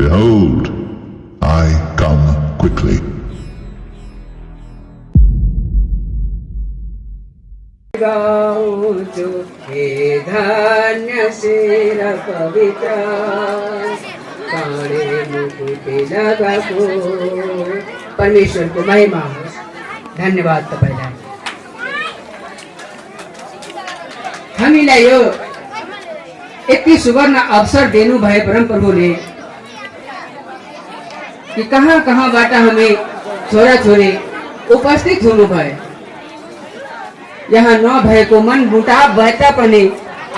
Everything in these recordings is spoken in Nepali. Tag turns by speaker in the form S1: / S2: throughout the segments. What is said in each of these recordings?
S1: Behold, I come quickly.
S2: गाउँछु हे धन्य शिर पवित्र काँडे मुकुटे लगाएको परमेश्वरको महिमा होस्। धन्यवाद तपाईलाई। हामीलाई यो यति सुवर्ण अवसर दिनु भए परमप्रभुले कि कहाँ कहाँबाट हामी छोराछोरी उपस्थित हुनु भए। यहाँ नभएको मन मुटाव भए तापनि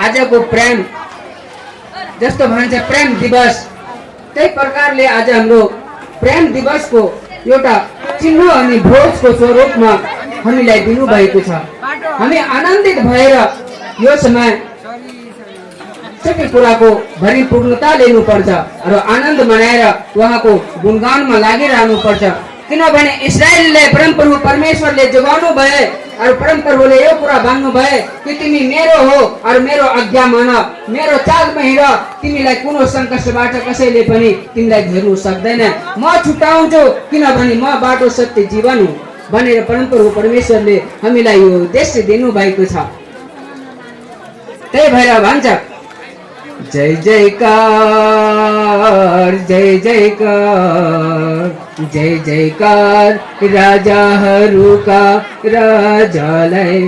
S2: आजको प्रेम जस्तो भन्छ प्रेम दिवस, त्यही प्रकारले आज हाम्रो प्रेम दिवसको एउटा चिन्ह अनि भोजको स्वरूपमा हामीलाई दिनुभएको छ। हामी आनन्दित भएर यो समय सबै कुराको भरिपूर्णता लिनुपर्छ र आनन्द मनाएर उहाँको गुणगानमा लागिरहनु पर्छ। किनभने इस्राएलले परमप्रभु परमेश्वरले जोगाउनु भए और परमप्रभुले यो कुरा भन्नु भए कि तिमी मेरो हो और मेरो आज्ञा मान, मेरो चालमा हिँड, तिमीलाई कुनै सङ्कटबाट कसैले पनि तिमीलाई घेर्नु सक्दैन। म छुटाउँछु किनभने म बाटो सत्य जीवन हुँ भनेर परमप्रभु परमेश्वरले हामीलाई यो उद्देश्य दिनु भएको छ। त्यही भएर भन्छ जय जयकार जय जयकार जय जयकार राजाहरूका राजालाई।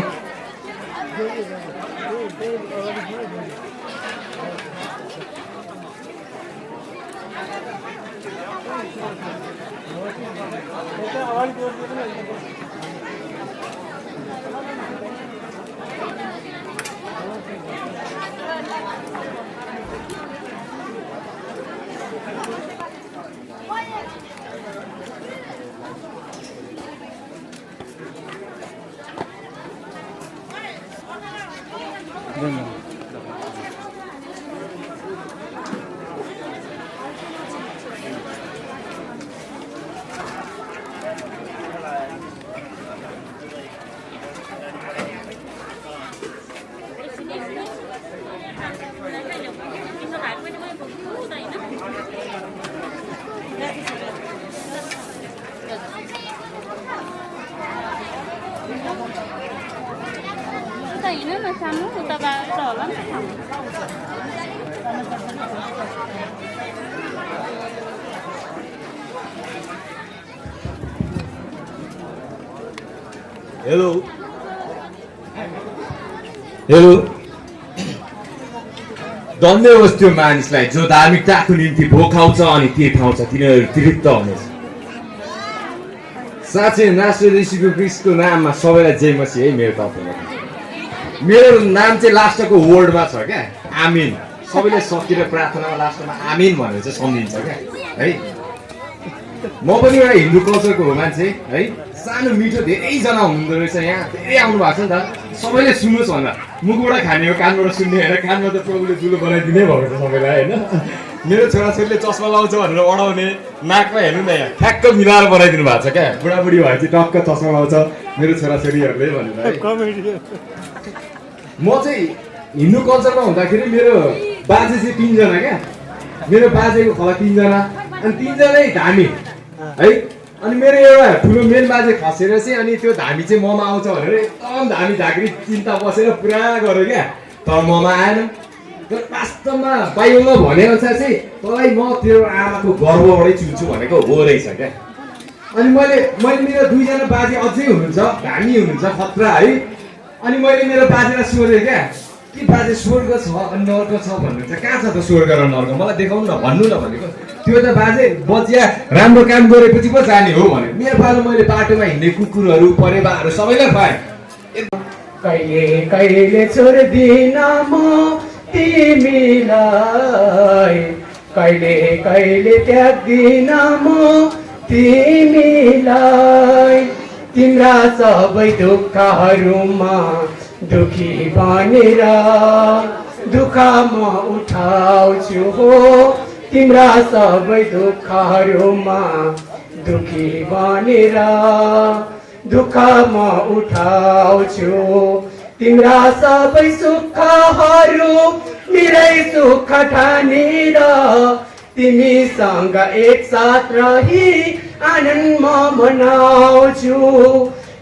S3: हेलो हेलो, धन्य होस् त्यो मानिसलाई जो धार्मिकताको निम्ति भोकाउँछ अनि तिर्खाउँछ, तिनीहरू तृप्त हुनेछ। साँच्चै नासरत यीशु ख्रीष्टको नाममा सबैलाई जय मसीह है। मेरो तर्फबाट मेरो नाम चाहिँ लास्टको वर्डमा छ क्या, आमिन। सबैले सकिएर प्रार्थनामा लास्टमा आमिन भनेर चाहिँ सम्झिन्छ क्या है। म पनि एउटा हिन्दू कल्चरको हो मान्छे है। सानो मिठो धेरैजना हुनुहुँदो रहेछ यहाँ, धेरै आउनु भएको छ नि त। सबैले सुन्नुहोस् भन्दा मुखबाट खाने हो, कानबाट सुन्ने होइन। कानमा त प्रभुले दुलो बनाइदिनै भएको छ सबैलाई होइन। मेरो छोराछोरीले चस्मा लाउँछ भनेर अडाउने, नाकमा हेर्नु न यहाँ ठ्याक्क मिलाएर बनाइदिनु भएको छ क्या। बुढाबुढी भए चाहिँ टक्क चस्मा लाउँछ मेरो छोराछोरीहरूले भनेर है। म चाहिँ हिन्दू कल्चरमा हुँदाखेरि मेरो बाजे चाहिँ 3 जना क्या। मेरो बाजेको खला 3 जना अनि 3 जनै धामी है। अनि मेरो एउटा ठुलो मेन बाजे खसेर चाहिँ अनि त्यो धामी चाहिँ ममा आउँछ भनेर एकदम धामी झाँक्री चिन्ता बसेर पुरा गऱ्यो क्या। तर ममा आएन। तर वास्तवमा बाइबलमा भनेअनुसार चाहिँ तँलाई म तेरो आमाको गर्भबाटै चुन्छु भनेको हो रहेछ क्या। अनि मैले मेरो 2 जना बाजे अझै हुनुहुन्छ, धामी हुनुहुन्छ खतरा है। अनि मैले मेरो बाजेलाई सोधेँ क्या कि बाजे स्वर्ग छ अनि नर्क छ भन्नुहुन्छ, कहाँ छ त स्वर्ग र नर्क, मलाई देखाउनु न, भन्नु न भनेको। त्यो त बाजे बचिया राम्रो काम गरेपछि पो जाने हो भने। मेरो पालो मैले बाटोमा हिँड्ने कुकुरहरू परेवाहरू सबैलाई पाएँ।
S2: कहिले कहिले छोड्दिन म तिमीलाई, कहिले कहिले त्याग्दिन म तिमीलाई। तिम्रा सबै दुःखहरूमा दुखी बनेर दुःख म उठाउँछु हो। तिम्रा सबै दुःखहरूमा दुखी बनेर दुःख म उठाउँछु। तिम्रा सबै सुखहरू मेरै सुख ठानेर
S4: तिमीसँग एक साथ रही आनन्द म मनाउँछु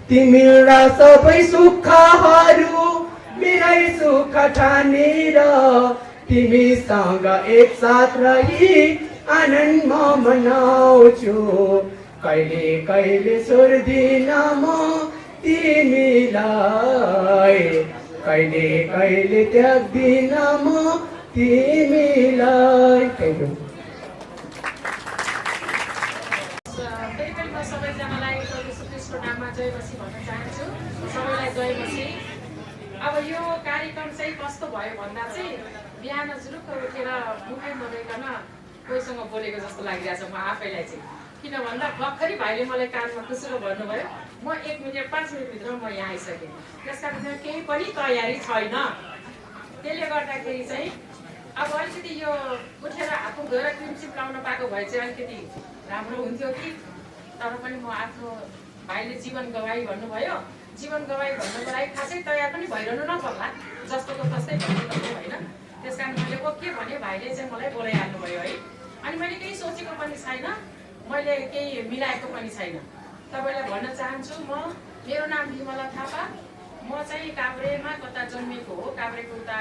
S4: तिमीरा सबै सुखहरू मेरै सुख ठानेर तिमीसँग एक साथ रही आनन्द म मनाउँछु कहिले कहिले छोड्दिन म तिमीलाई कहिले कहिले त्याग्दिन म तिमीलाई थ्याङ्क यू
S5: सबैजनालाई कृष्ण नाममा जय बसी भन्न चाहन्छु सबैलाई जय बसी अब यो कार्यक्रम चाहिँ कस्तो भयो भन्दा चाहिँ बिहान जुरुक्क उठेर मुखै नदेखिकन कोहीसँग बोलेको जस्तो लागिरहेछ म आफैलाई चाहिँ किन भन्दा भर्खरै भाइले मलाई कानमा खुसुरो भन्नुभयो म 1 मिनट 5 मिनटभित्र म यहाँ आइसकेँ त्यस कारण केही पनि तयारी छैन त्यसले गर्दाखेरि चाहिँ अब अलिकति यो उठेर आफू गएर क्रिमसिप लाउन पाएको भए चाहिँ अलिकति राम्रो हुन्थ्यो कि तर पनि म आफ्नो भाइले जीवन गवाई भन्नुभयो जीवन गवाई भन्नुको लागि खासै तयार पनि भइरहनु नपर्ला जस्तोको तस्तै भन्नु होइन त्यस कारण मैले के भने भाइले चाहिँ मलाई बोलाइहाल्नुभयो है अनि मैले केही सोचेको पनि छैन मैले केही मिलाएको पनि छैन तपाईँलाई भन्न चाहन्छु म मेरो नाम विमला थापा म चाहिँ काभ्रेमा कता जन्मेको हो काभ्रेको उता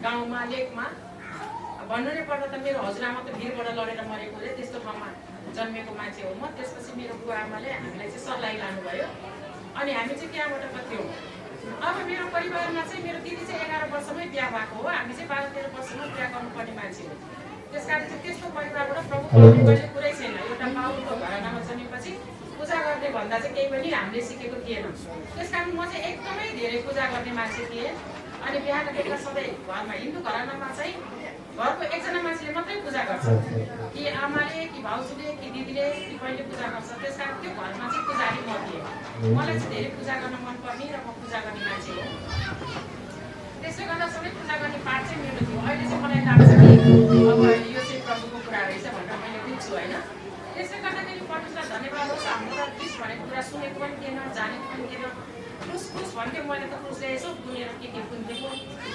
S5: गाउँमा लेकमा भन्नु नै पर्दा त मेरो हजुरआमा त भिरबाट लडेर मरेकोले त्यस्तो ठाउँमा जन्मेको मान्छे हो म त्यसपछि मेरो बुवा आमाले हामीलाई चाहिँ सर्लाही लानुभयो अनि हामी चाहिँ त्यहाँबाट कथ्यौँ अब मेरो परिवारमा चाहिँ मेरो दिदी चाहिँ 11 वर्षमै बिहा भएको हो हामी चाहिँ 12-13 वर्षमा बिहा गर्नुपर्ने मान्छे हो त्यस कारण चाहिँ त्यस्तो परिवारबाट प्रभु पाउने गर्ने कुरै छैन एउटा बाबुको घरानामा जन्मेपछि पूजा गर्ने भन्दा चाहिँ केही पनि हामीले सिकेको थिएन त्यस कारण म चाहिँ एकदमै धेरै पूजा गर्ने मान्छे थिएँ अनि बिहान बेलुका सधैँ घरमा हिन्दू घरानामा चाहिँ घरको एकजना मान्छेले मात्रै पूजा गर्छ कि आमाले कि भाउजूले कि दिदीले कि कहिले पूजा गर्छ त्यस कारण त्यो घरमा चाहिँ पुजारी म थिएँ मलाई चाहिँ धेरै पूजा गर्न मनपर्ने र म पूजा गर्ने मान्छे हो त्यसले गर्दा सबै पूजा गर्ने पाठ चाहिँ मेरो थियो अहिले चाहिँ मलाई लाग्छ कि अब यो चाहिँ प्रभुको कुरा रहेछ भनेर मैले बुझ्छु होइन त्यसले गर्दाखेरि परमेश्वरलाई धन्यवाद होस् हाम्रो त क्रुस भनेको कुरा सुनेको पनि थिएन जानेको पनि थिएन क्रुस क्रुस भन्थ्यो मैले त क्रुसले यसो बुनेर के बुन्थेको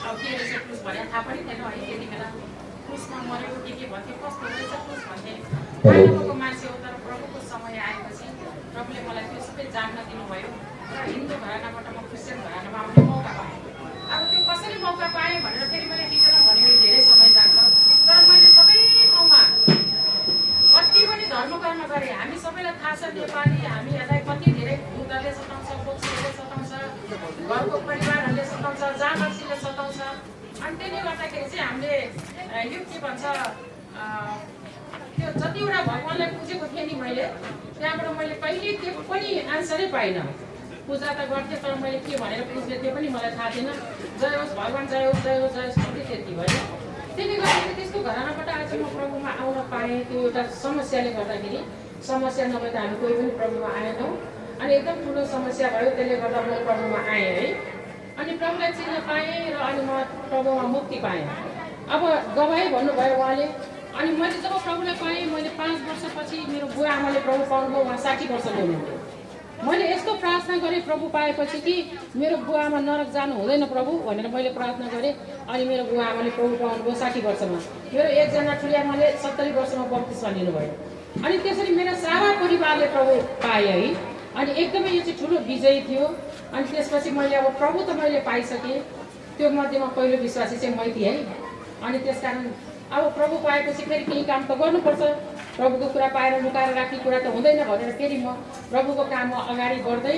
S5: अब के रहेछ क्रुस भनेर थाहा पनि थिएन है त्यति बेला क्रुसमा मरेको के भन्थ्यो कस्तो रहेछ क्रुस भन्थे आइरहेको मान्छे हो तर प्रभुको समय आएपछि प्रभुले मलाई त्यो सबै जान्न दिनुभयो र हिन्दू घरानाबाट म क्रिस्चियन घरानामा आउने मौका पाएँ अब त्यो कसरी मौका पाएँ भनेर फेरि मैले डिटेलमा भने मैले धेरै समय जान्छ तर मैले सबै ठाउँमा कति पनि धर्म कर्म गरेँ हामी सबैलाई थाहा छ नेपाली हामीहरूलाई कति धेरै भूतहरूले सताउँछ बोक्सीहरूले सताउँछ घरको परिवारहरूले सताउँछ जाँबक्सीले सताउँछ अनि त्यसले गर्दाखेरि चाहिँ हामीले यो के भन्छ त्यो जतिवटा भगवान्लाई पुजेको थिएँ नि मैले त्यहाँबाट मैले कहिले के पनि आन्सरै पाइनँ पूजा त गर्थेँ तर मैले के भनेर पुज्ने त्यो पनि मलाई थाहा थिएन जय होस् भगवान् जय होस् जय होस् जय होस् कति त्यति भयो त्यसले गर्दाखेरि त्यस्तो घरानाबाट आज म प्रभुमा आउन पाएँ त्यो एउटा समस्याले गर्दाखेरि समस्या नभए त हामी कोही पनि प्रभुमा आएनौँ अनि एकदम ठुलो समस्या भयो त्यसले गर्दा म प्रभुमा आएँ है अनि प्रभुलाई चिन्न पाएँ र अनि म प्रभुमा मुक्ति पाएँ अब गवाई भन्नुभयो उहाँले अनि मैले जब प्रभुलाई पाएँ मैले 5 वर्षपछि मेरो बुवा आमाले प्रभु पाउनुभयो उहाँ 60 वर्षको हुनुहुन्थ्यो मैले यस्तो प्रार्थना गरेँ प्रभु पाएपछि कि मेरो बुवा आमा नरक जानु हुँदैन प्रभु भनेर मैले प्रार्थना गरेँ अनि मेरो बुवा आमाले प्रभु पाउनुभयो 60 वर्षमा मेरो एकजना ठुली आमाले 70 वर्षमा बत्तिसमा लिनुभयो अनि त्यसरी मेरो सारा परिवारले प्रभु पाएँ है अनि एकदमै यो चाहिँ ठुलो विजय थियो अनि त्यसपछि मैले अब प्रभु त मैले पाइसकेँ त्यो मध्येमा पहिलो विश्वासी चाहिँ मै थिएँ है अनि त्यस कारण अब प्रभु पाएपछि फेरि केही काम त गर्नुपर्छ प्रभुको कुरा पाएर लुकाएर राख्ने कुरा त हुँदैन भनेर फेरि म प्रभुको काममा अगाडि बढ्दै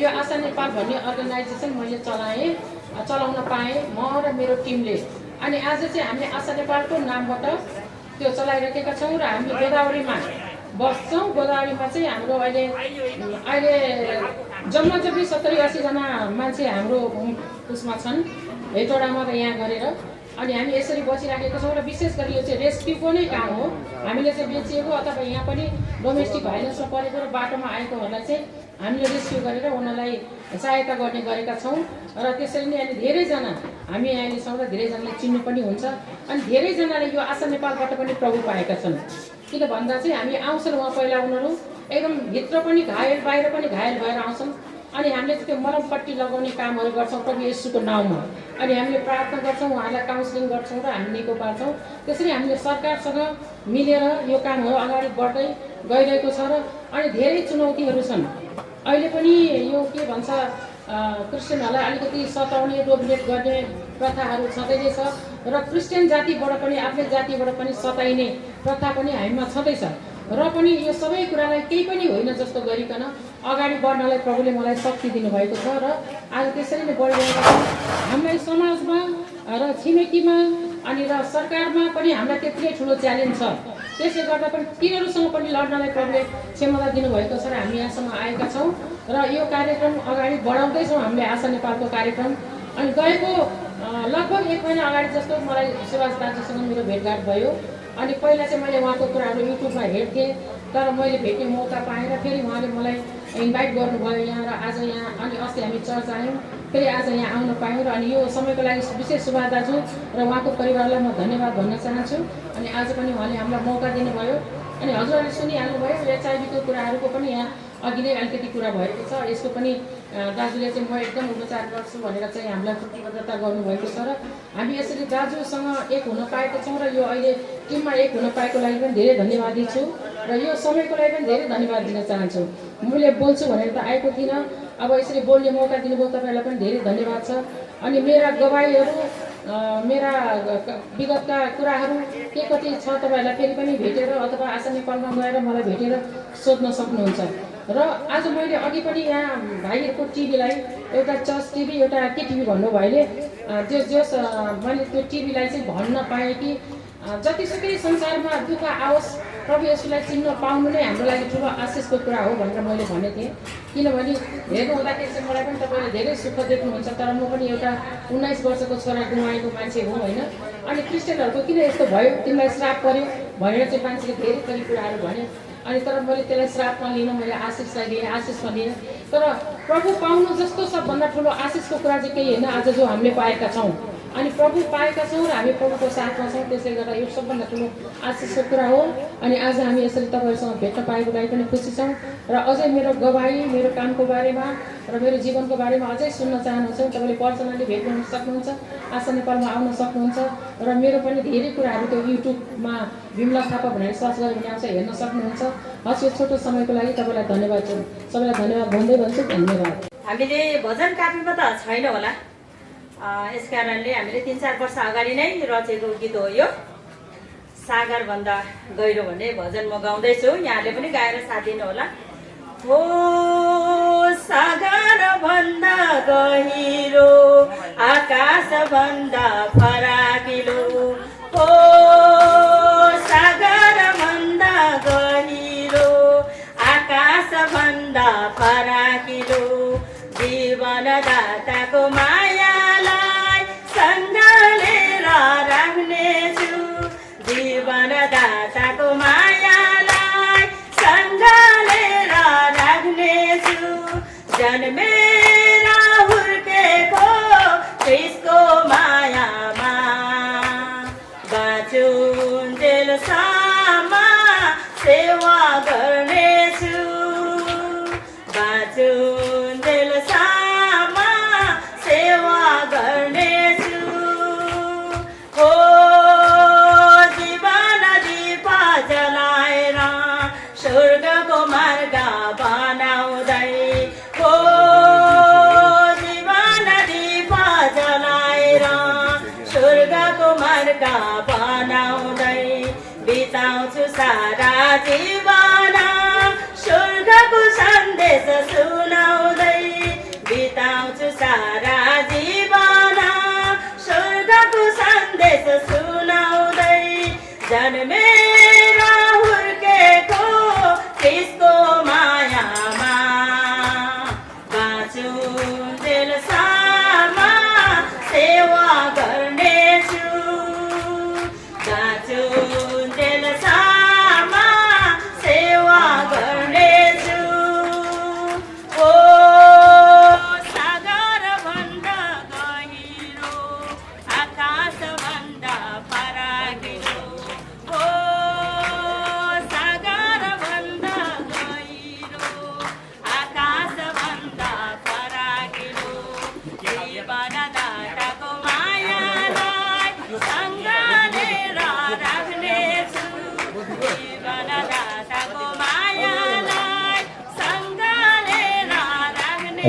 S5: यो आशा नेपाल भन्ने अर्गनाइजेसन मैले चलाउन पाएँ म र मेरो टिमले अनि आज चाहिँ हामीले आशा नेपालको नामबाट त्यो चलाइरहेका छौँ र हामी गोदावरीमा बस्छौँ गोदावरीमा चाहिँ हाम्रो अहिले जम्मा 70-80 जना मान्छे हाम्रो उसमा छन् हेटोडामा र यहाँ गरेर अनि हामी यसरी बसिराखेका छौँ र विशेष गरी यो चाहिँ रेस्क्युको नै काम हो हामीले चाहिँ बेचिएको अथवा यहाँ पनि डोमेस्टिक भाइलेन्समा परेको र बाटोमा आएकोहरूलाई चाहिँ हामीले रेस्क्यु गरेर उनीहरूलाई सहायता गर्ने गरेका छौँ र त्यसरी नै अनि धेरैजना हामी अहिले छौँ र धेरैजनाले चिन्नु पनि हुन्छ अनि धेरैजनाले यो आशा नेपालबाट पनि प्रभु पाएका छन् किन भन्दा चाहिँ हामी आउँछन् उहाँ पहिला उनीहरू एकदम भित्र पनि घायल बाहिर पनि घायल भएर आउँछन् अनि हामीले त्यो मलमपट्टि लगाउने कामहरू गर्छौँ प्रभु येशूको नाउँमा। अनि हामीले प्रार्थना गर्छौँ, उहाँलाई काउन्सिलिङ गर्छौँ र हामी निको पार्छौँ। त्यसरी हामीले सरकारसँग मिलेर यो कामहरू अगाडि बढ्दै गइरहेको छ। र अनि धेरै चुनौतीहरू छन्। अहिले पनि यो के भन्छ क्रिस्चियनहरूलाई अलिकति सताउने डोमिनेट गर्ने प्रथाहरू छँदै छ र क्रिस्चियन जातिबाट पनि आफ्नै जातिबाट पनि सताइने प्रथा पनि हामीमा छँदैछ। र पनि यो सबै कुरालाई केही पनि होइन जस्तो गरिकन अगाडि बढ्नलाई प्रभुले मलाई शक्ति दिनुभएको छ र आज त्यसरी नै बढिरहेको छ। हामीलाई समाजमा र छिमेकीमा अनि र सरकारमा पनि हामीलाई त्यत्तिकै ठुलो च्यालेन्ज छ। त्यसले गर्दा पनि तिनीहरूसँग पनि लड्नलाई प्रभुले क्षमता दिनुभएको छ र हामी यहाँसम्म आएका छौँ र यो कार्यक्रम अगाडि बढाउँदैछौँ हामीले आशा नेपालको कार्यक्रम। अनि गएको लगभग 1 महिना अगाडि जस्तो मलाई सुभाष दाजुसँग मेरो भेटघाट भयो। अनि पहिला चाहिँ मैले उहाँको कुराहरू युट्युबमा हेर्थेँ, तर मैले भेट्ने मौका पाएर फेरि उहाँले मलाई इन्भाइट गर्नुभयो यहाँ र आज यहाँ। अनि अस्ति हामी चर्च आयौँ, फेरि आज यहाँ आउन पायौँ। र अनि यो समयको लागि विशेष सुभाष दाजु र उहाँको परिवारलाई म धन्यवाद भन्न चाहन्छु। अनि आज पनि उहाँले हामीलाई मौका दिनुभयो। अनि हजुरहरूले सुनिहाल्नुभयो एचआइभीको कुराहरूको पनि यहाँ अघि नै अलिकति कुरा भएको छ। यसको पनि दाजुले चाहिँ म एकदम उपचार गर्छु भनेर चाहिँ हामीलाई प्रतिबद्धता गर्नुभएको छ र हामी यसरी दाजुसँग एक हुन पाएका छौँ र यो अहिले टिममा एक हुन पाएको लागि पनि धेरै धन्यवादी छु र यो समयको लागि पनि धेरै धन्यवाद दिन चाहन्छु। मैले बोल्छु भनेर त आएको थिइनँ, अब यसरी बोल्ने मौका दिनुभयो तपाईँहरूलाई पनि धेरै धन्यवाद छ। अनि मेरा गवाईहरू मेरा विगतका कुराहरू के कति छ तपाईँहरूलाई फेरि पनि भेटेर अथवा आशा नेपालमा गएर मलाई भेटेर सोध्न सक्नुहुन्छ। र आज मैले अघि पनि यहाँ भाइहरूको टिभीलाई एउटा चर्च टिभी एउटा के टिभी भन्नुभयो अहिले जस मैले त्यो टिभीलाई चाहिँ भन्न पाएँ कि जतिसुकै संसारमा दुःख आओस् प्रभु येशूलाई चिन्न पाउनु नै हाम्रो लागि ठुलो आशिषको कुरा हो भनेर मैले भनेको थिएँ। किनभने हेर्नु हुँदाखेरि चाहिँ मलाई पनि तपाईँले धेरै सुख देख्नुहुन्छ, तर म पनि एउटा 19 वर्षको छोरा गुमाएको मान्छे हो होइन। अनि क्रिस्चियनहरूको किन यस्तो भयो, तिमीलाई श्राप पर्यो भनेर चाहिँ मान्छेले धेरै थरी कुराहरू भने। अनि तर मैले त्यसलाई श्रापमा लिन, मैले आशिषलाई लिएँ, आशिषमा लिएँ। तर प्रभु पाउनु जस्तो सबभन्दा ठुलो आशिषको कुरा चाहिँ केही होइन आज जो हामीले पाएका छौँ। अनि प्रभु पाएका छौँ र हामी प्रभुको साथमा छौँ, त्यसले गर्दा यो सबभन्दा ठुलो आशिषको कुरा हो। अनि आज हामी यसरी तपाईँहरूसँग भेट्न पाएको लागि पनि खुसी छौँ। र अझै मेरो गवाही, मेरो कामको बारेमा र मेरो जीवनको बारेमा अझै सुन्न चाहनुहुन्छ तपाईँले पर्सनली भेट्न सक्नुहुन्छ, आशा नेपालमा आउन सक्नुहुन्छ। र मेरो पनि धेरै कुराहरू त्यो युट्युबमा विमला थापा भनेर सर्च गरेर पनि आउँछ, हेर्न सक्नुहुन्छ। हस् यो छोटो समयको लागि तपाईँलाई धन्यवाद छु, सबैलाई धन्यवाद भन्दै भन्छु, धन्यवाद।
S6: हामीले भजन कापीमा त छैन होला, यसकारणले हामीले 3-4 वर्ष अगाडि नै रचेको गीत हो यो सागरभन्दा गहिरो भन्ने भजन म गाउँदैछु, यहाँले पनि गाएर साथ दिनु होला। हो सागरभन्दा गहिरो आकाशभन्दा फराकिलो, हो सागरभन्दा गहिरो आकाशभन्दा फराकिलो, जीवनदाताको मायालाई सँगलेर राख्नेछु, जीवनदाताको मायालाई सँगलेर राख्नेछु। जन्मेर हुर्केको त्यसको मायामा बाँचुन्जेलसम्म सेवा गर्नेछु, बाँचुन्जेलसम्म सेवा गर्नेछु। हो जीवन दीप जलाएर स्वर्गको मार्ग बनाउँदै, हो जीवन दीप जलाएर स्वर्गको मार्ग बनाउँदै बिताउँछु सारा जीवन स्वर्गको सन्देश सुनाउँदै, बिताउँछु सारा जीवन स्वर्गको सन्देश सुनाउँदै। जन्मेर हुर्केको त्यसको मायामा बाँचुन्जेलसम्म सेवा गर्नेछु, बाँचुन्जेलसम्म सेवा गर्नेछु। ओ सागरभन्दा गहिरो आकाशभन्दा फराकिलो, ओ सागरभन्दा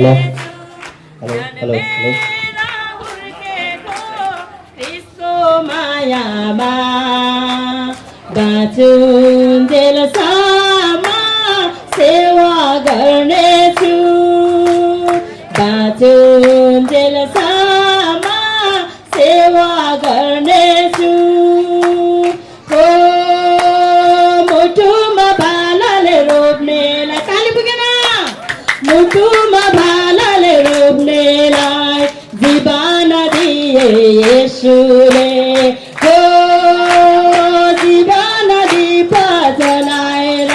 S7: हेलो हेलो हेलो
S6: मायामा बाँचुन्जेलसम्म सेवा गर्नेछु बाँचुन्जेलसम्म सेवा गर्नेछु हो मुटुमा भालाले रोप्नेलाई काली पुगेन मुटुमा भालाले रोप्नेलाई जीवन दिए येशूले हो जीवन दीप जलाएर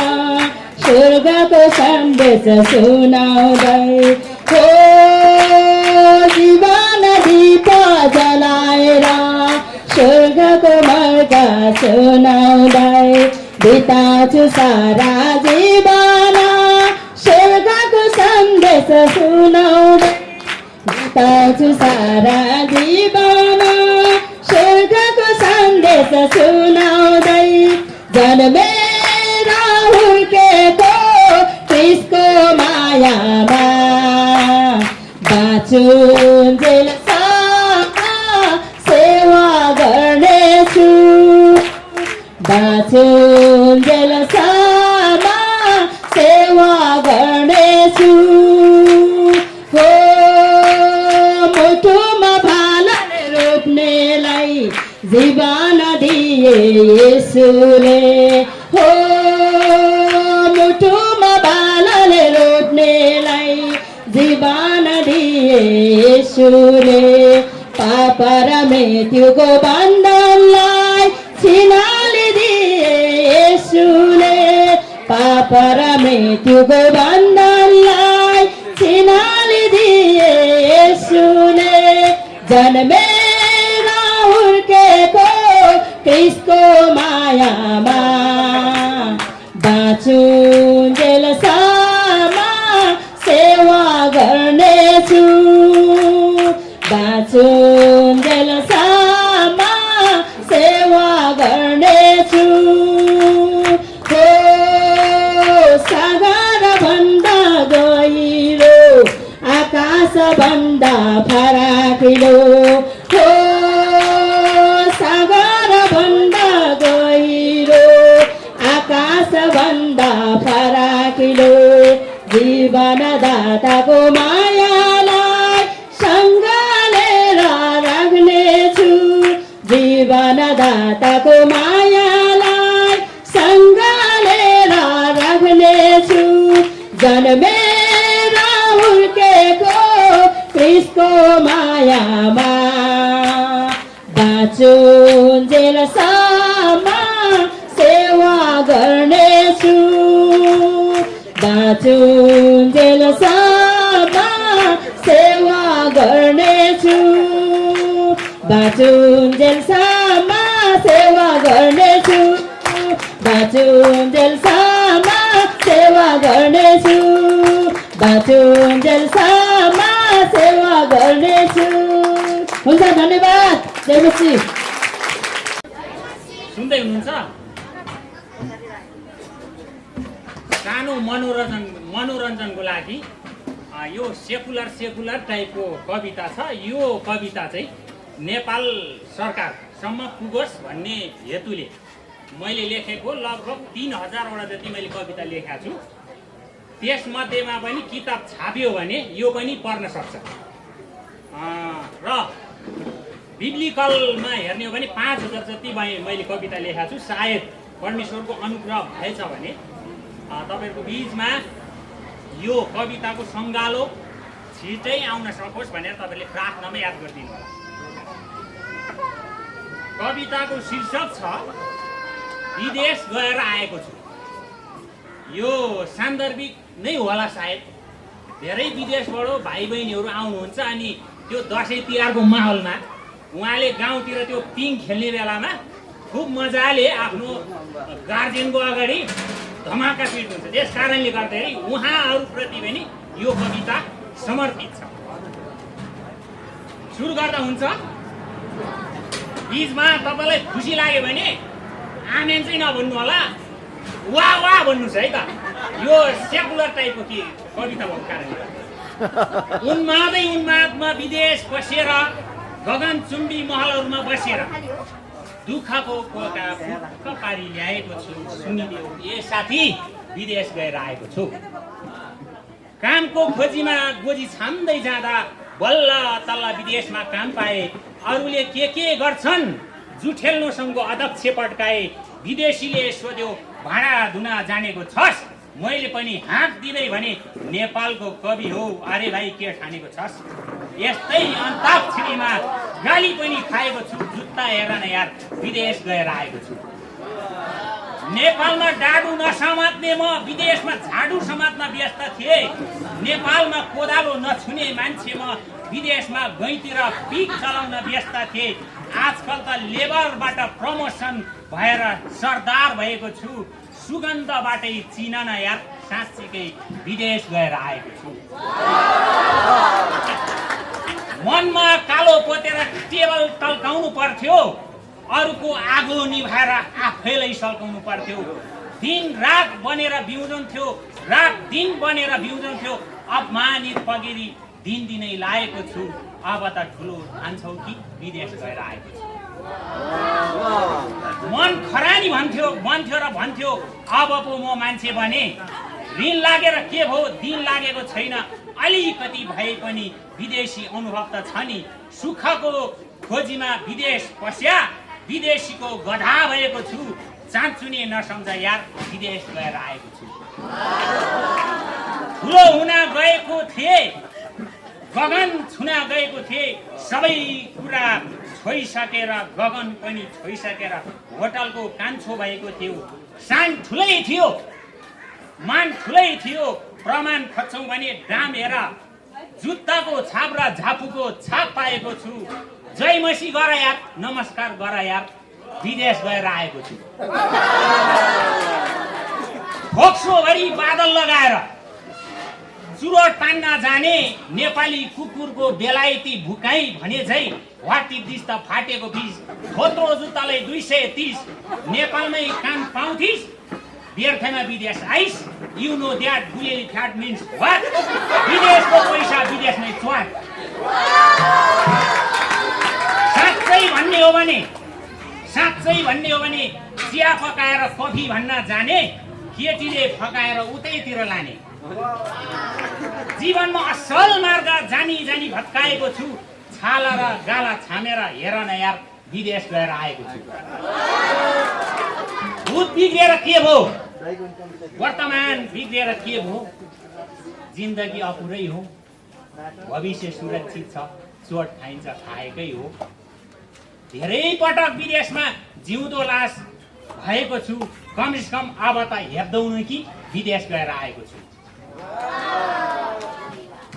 S6: स्वर्गको सन्देश सुनाउँदै हो जीवन दीप जलाएर स्वर्गको मार्ग सुनाउँदै बिताउँछु सारा जीवन स्वर्गको सन्देश सुनाउँदै बिताउँछु सारा जीवन स्वर्गको सन्देश सुनाउँदै जन्मेर हुर्केको क्रिस्टको मायामा बाँचुन्जेलसम्म सेवा गर्नेछु बाँचुन्जेलसम्म सेवा गर्नेछु हो मुटुमा भालाले रोप्नेलाई जीवन दिए येशूले हो मुटुमा भालाले रोप्नेलाई जीवन दिए येशूले पाप र मृत्युको बन्धनलाई छिनालिदिए येशूले पाप र मृत्युको बन्धनलाई छिनालिदिए येशूले जन्मेर हुर्केको क्रिस्टको मायामा बाँचुन्जेलसम्म सेवा गर्नेछु बाँचुन्जेलसम्म सेवा गर्नेछु हो सागरभन्दा गहिरो आकाशभन्दा फराकिलो हो सागरभन्दा गहिरो आकाशभन्दा फराकिलो जीवनदाताको मायालाई सँगालेर राख्नेछु जीवनदाताको मायालाई सँगालेर राख्नेछु जन्मेर हुर्केको क्रिस्टको मायामा बाँचुन्जेलसम्म सेवा गर्नेछु बाँचुन्जेलसम्म सेवा गर्नेछु बाँचुन्जेलसम्म सेवा गर्नेछु बाँचुन्जेलसम्म सेवा गर्नेछु बाँचुन्जेलसम्म सेवा गर्नेछु हुन्छ धन्यवाद जयमसी
S8: सुन्दै हुनुहुन्छ सानो मनोरञ्जनको लागि यो सेकुलर टाइपको कविता छ यो कविता चाहिँ नेपाल सरकारसम्म पुगोस् भन्ने हेतुले मैले लेखेको लगभग 3000 वटा जति मैले कविता लेखेको छु त्यसमध्येमा पनि किताब छापियो भने यो पनि पढ्न सक्छ र बिब्लिकलमा हेर्ने हो भने 5000 जति मैले कविता लेखेको छु सायद परमेश्वरको अनुग्रह भएछ भने तपाईहरुको बीचमा यो कविताको सङ्गालो छिटै आउन सकोस् भनेर तपाईले प्रार्थनामा याद गरिदिनु होला कविताको शीर्षक छ विदेश गएर आएको छु यो सान्दर्भिक नै होला सायद धेरै विदेशबाट भाइ बहिनीहरू आउनुहुन्छ अनि त्यो दशैं तिहारको माहौलमा उहाँले गाउँतिर त्यो पिङ खेल्ने बेलामा खुब मजाले आफ्नो गार्जियनको अगाडि धमाका पिट्नुहुन्छ त्यस कारणले गर्दाखेरि उहाँहरूप्रति पनि यो कविता समर्पित छ सुरु गर्दा हुन्छ बीचमा तपाईलाई खुसी लाग्यो भने आमेन चाहिँ नभन्नु होला वाह वाह भन्नुस् है त यो सेकुलर टाइपको कविता भएको कारणले उन्मादै उन्मादमा विदेश बसेर गगनचुम्बी महलहरूमा बसेर दुःखको कोका फुक्क पारी ल्याएको छु। सुनिदेऊ ए साथी, विदेश गएर आएको छु। कामको खोजीमा गोजी छाम्दै जाँदा बल्ल तल्ल विदेशमा काम पाए। अरूले के गर्छन् जुठेल्नोसँग अध्यक्ष पड्काए। विदेशीले सोध्यो भाँडा धुन जानेको छस्? मैले पनि हाँक दिँदै भने नेपालको कवि हो। अरे भाइ के ठानेको छस्? यस्तै अन्ताक्षरीमा गाली पनि खाएको छु। जुत्ता हेर न यार, विदेश गएर आएको छु। नेपालमा डाडु नसमात्ने म विदेशमा झाडु समात्न व्यस्त थिएँ। नेपालमा कोदालो नछुने मान्छे म विदेशमा गैँतिर पिक चलाउन व्यस्त थिएँ। आजकल त लेबरबाट प्रमोसन भएर सरदार भएको छु। सुगन्धबाटै चिन न यार, साँच्चीकै विदेश गएर आएको छु। मनमा कालो पोतेर टेबल टल्काउनु पर्थ्यो, अरूको आगो निभाएर आफैलाई सल्काउनु पर्थ्यो। दिन रात बनेर बिउजन्थ्यो, रात दिन बनेर बिउजन्थ्यो। अपमानित पगिरी दिनदिनै लागेको छु। अब त ठुलो ठान्छौ कि विदेश गएर आएको छु। मन खरानी भन्थ्यो र भन्थ्यो अब पो म मान्छे बने। ऋण लागेर के भयो, दिन लागेको छैन। अलिकति भए पनि विदेशी अनुभव त छ नि। सुखको खोजीमा विदेश पस्या, विदेशीको गधा भएको छु। चाँचुने नसम्झ यार, विदेश गएर आएको छु। ठुलो हुन गएको थिए, गगन छुन गएको थिए। सबै कुरा छोइसकेर गगन पनि छोइसकेर होटलको कान्छो भएको थियो। सान ठुलै थियो, मान ठुलै थियो। प्रमाण खोज्छौँ भने दाम हेर, जुत्ताको छाप र झापुको छाप पाएको छु। जय मसी गर यार, नमस्कार गर यार, विदेश गएर आएको छु। फोक्सोभरि बादल लगाएर चुरोट तान्न जाने नेपाली कुकुरको बेलायती भुकाइ भने झै व्हाट इज दिस त फाटेको पिस। थोत्रो जुत्तालाई 230, नेपालमै काम पाउँथिस्, व्यर्थमा विदेश आइस। यु नो द्याट बुलेली फ्याट मिन्स व्हाट। विदेशको पैसा विदेशमै च्वाट। साँच्चै भन्ने हो भने चिया पकाएर कफी भन्न जाने, केटीले फकाएर उतैतिर लाने। जीवनमा असल मार्ग जानी जानी भत्काएको छु। छाला र गाला छामेर हेर न यार, विदेश गएर आएको छु। भूत बिग्रिएर के भयो, वर्तमान बिग्रिएर के भयो? जिन्दगी अपुरै हो, भविष्य सुरक्षित छ, चोट खाइन्छ खाएकै हो। धेरै पटक विदेशमा जिउँदो लास भएको छु। कमसे कम अब त हेर्दैनौ कि विदेश गएर आएको छु।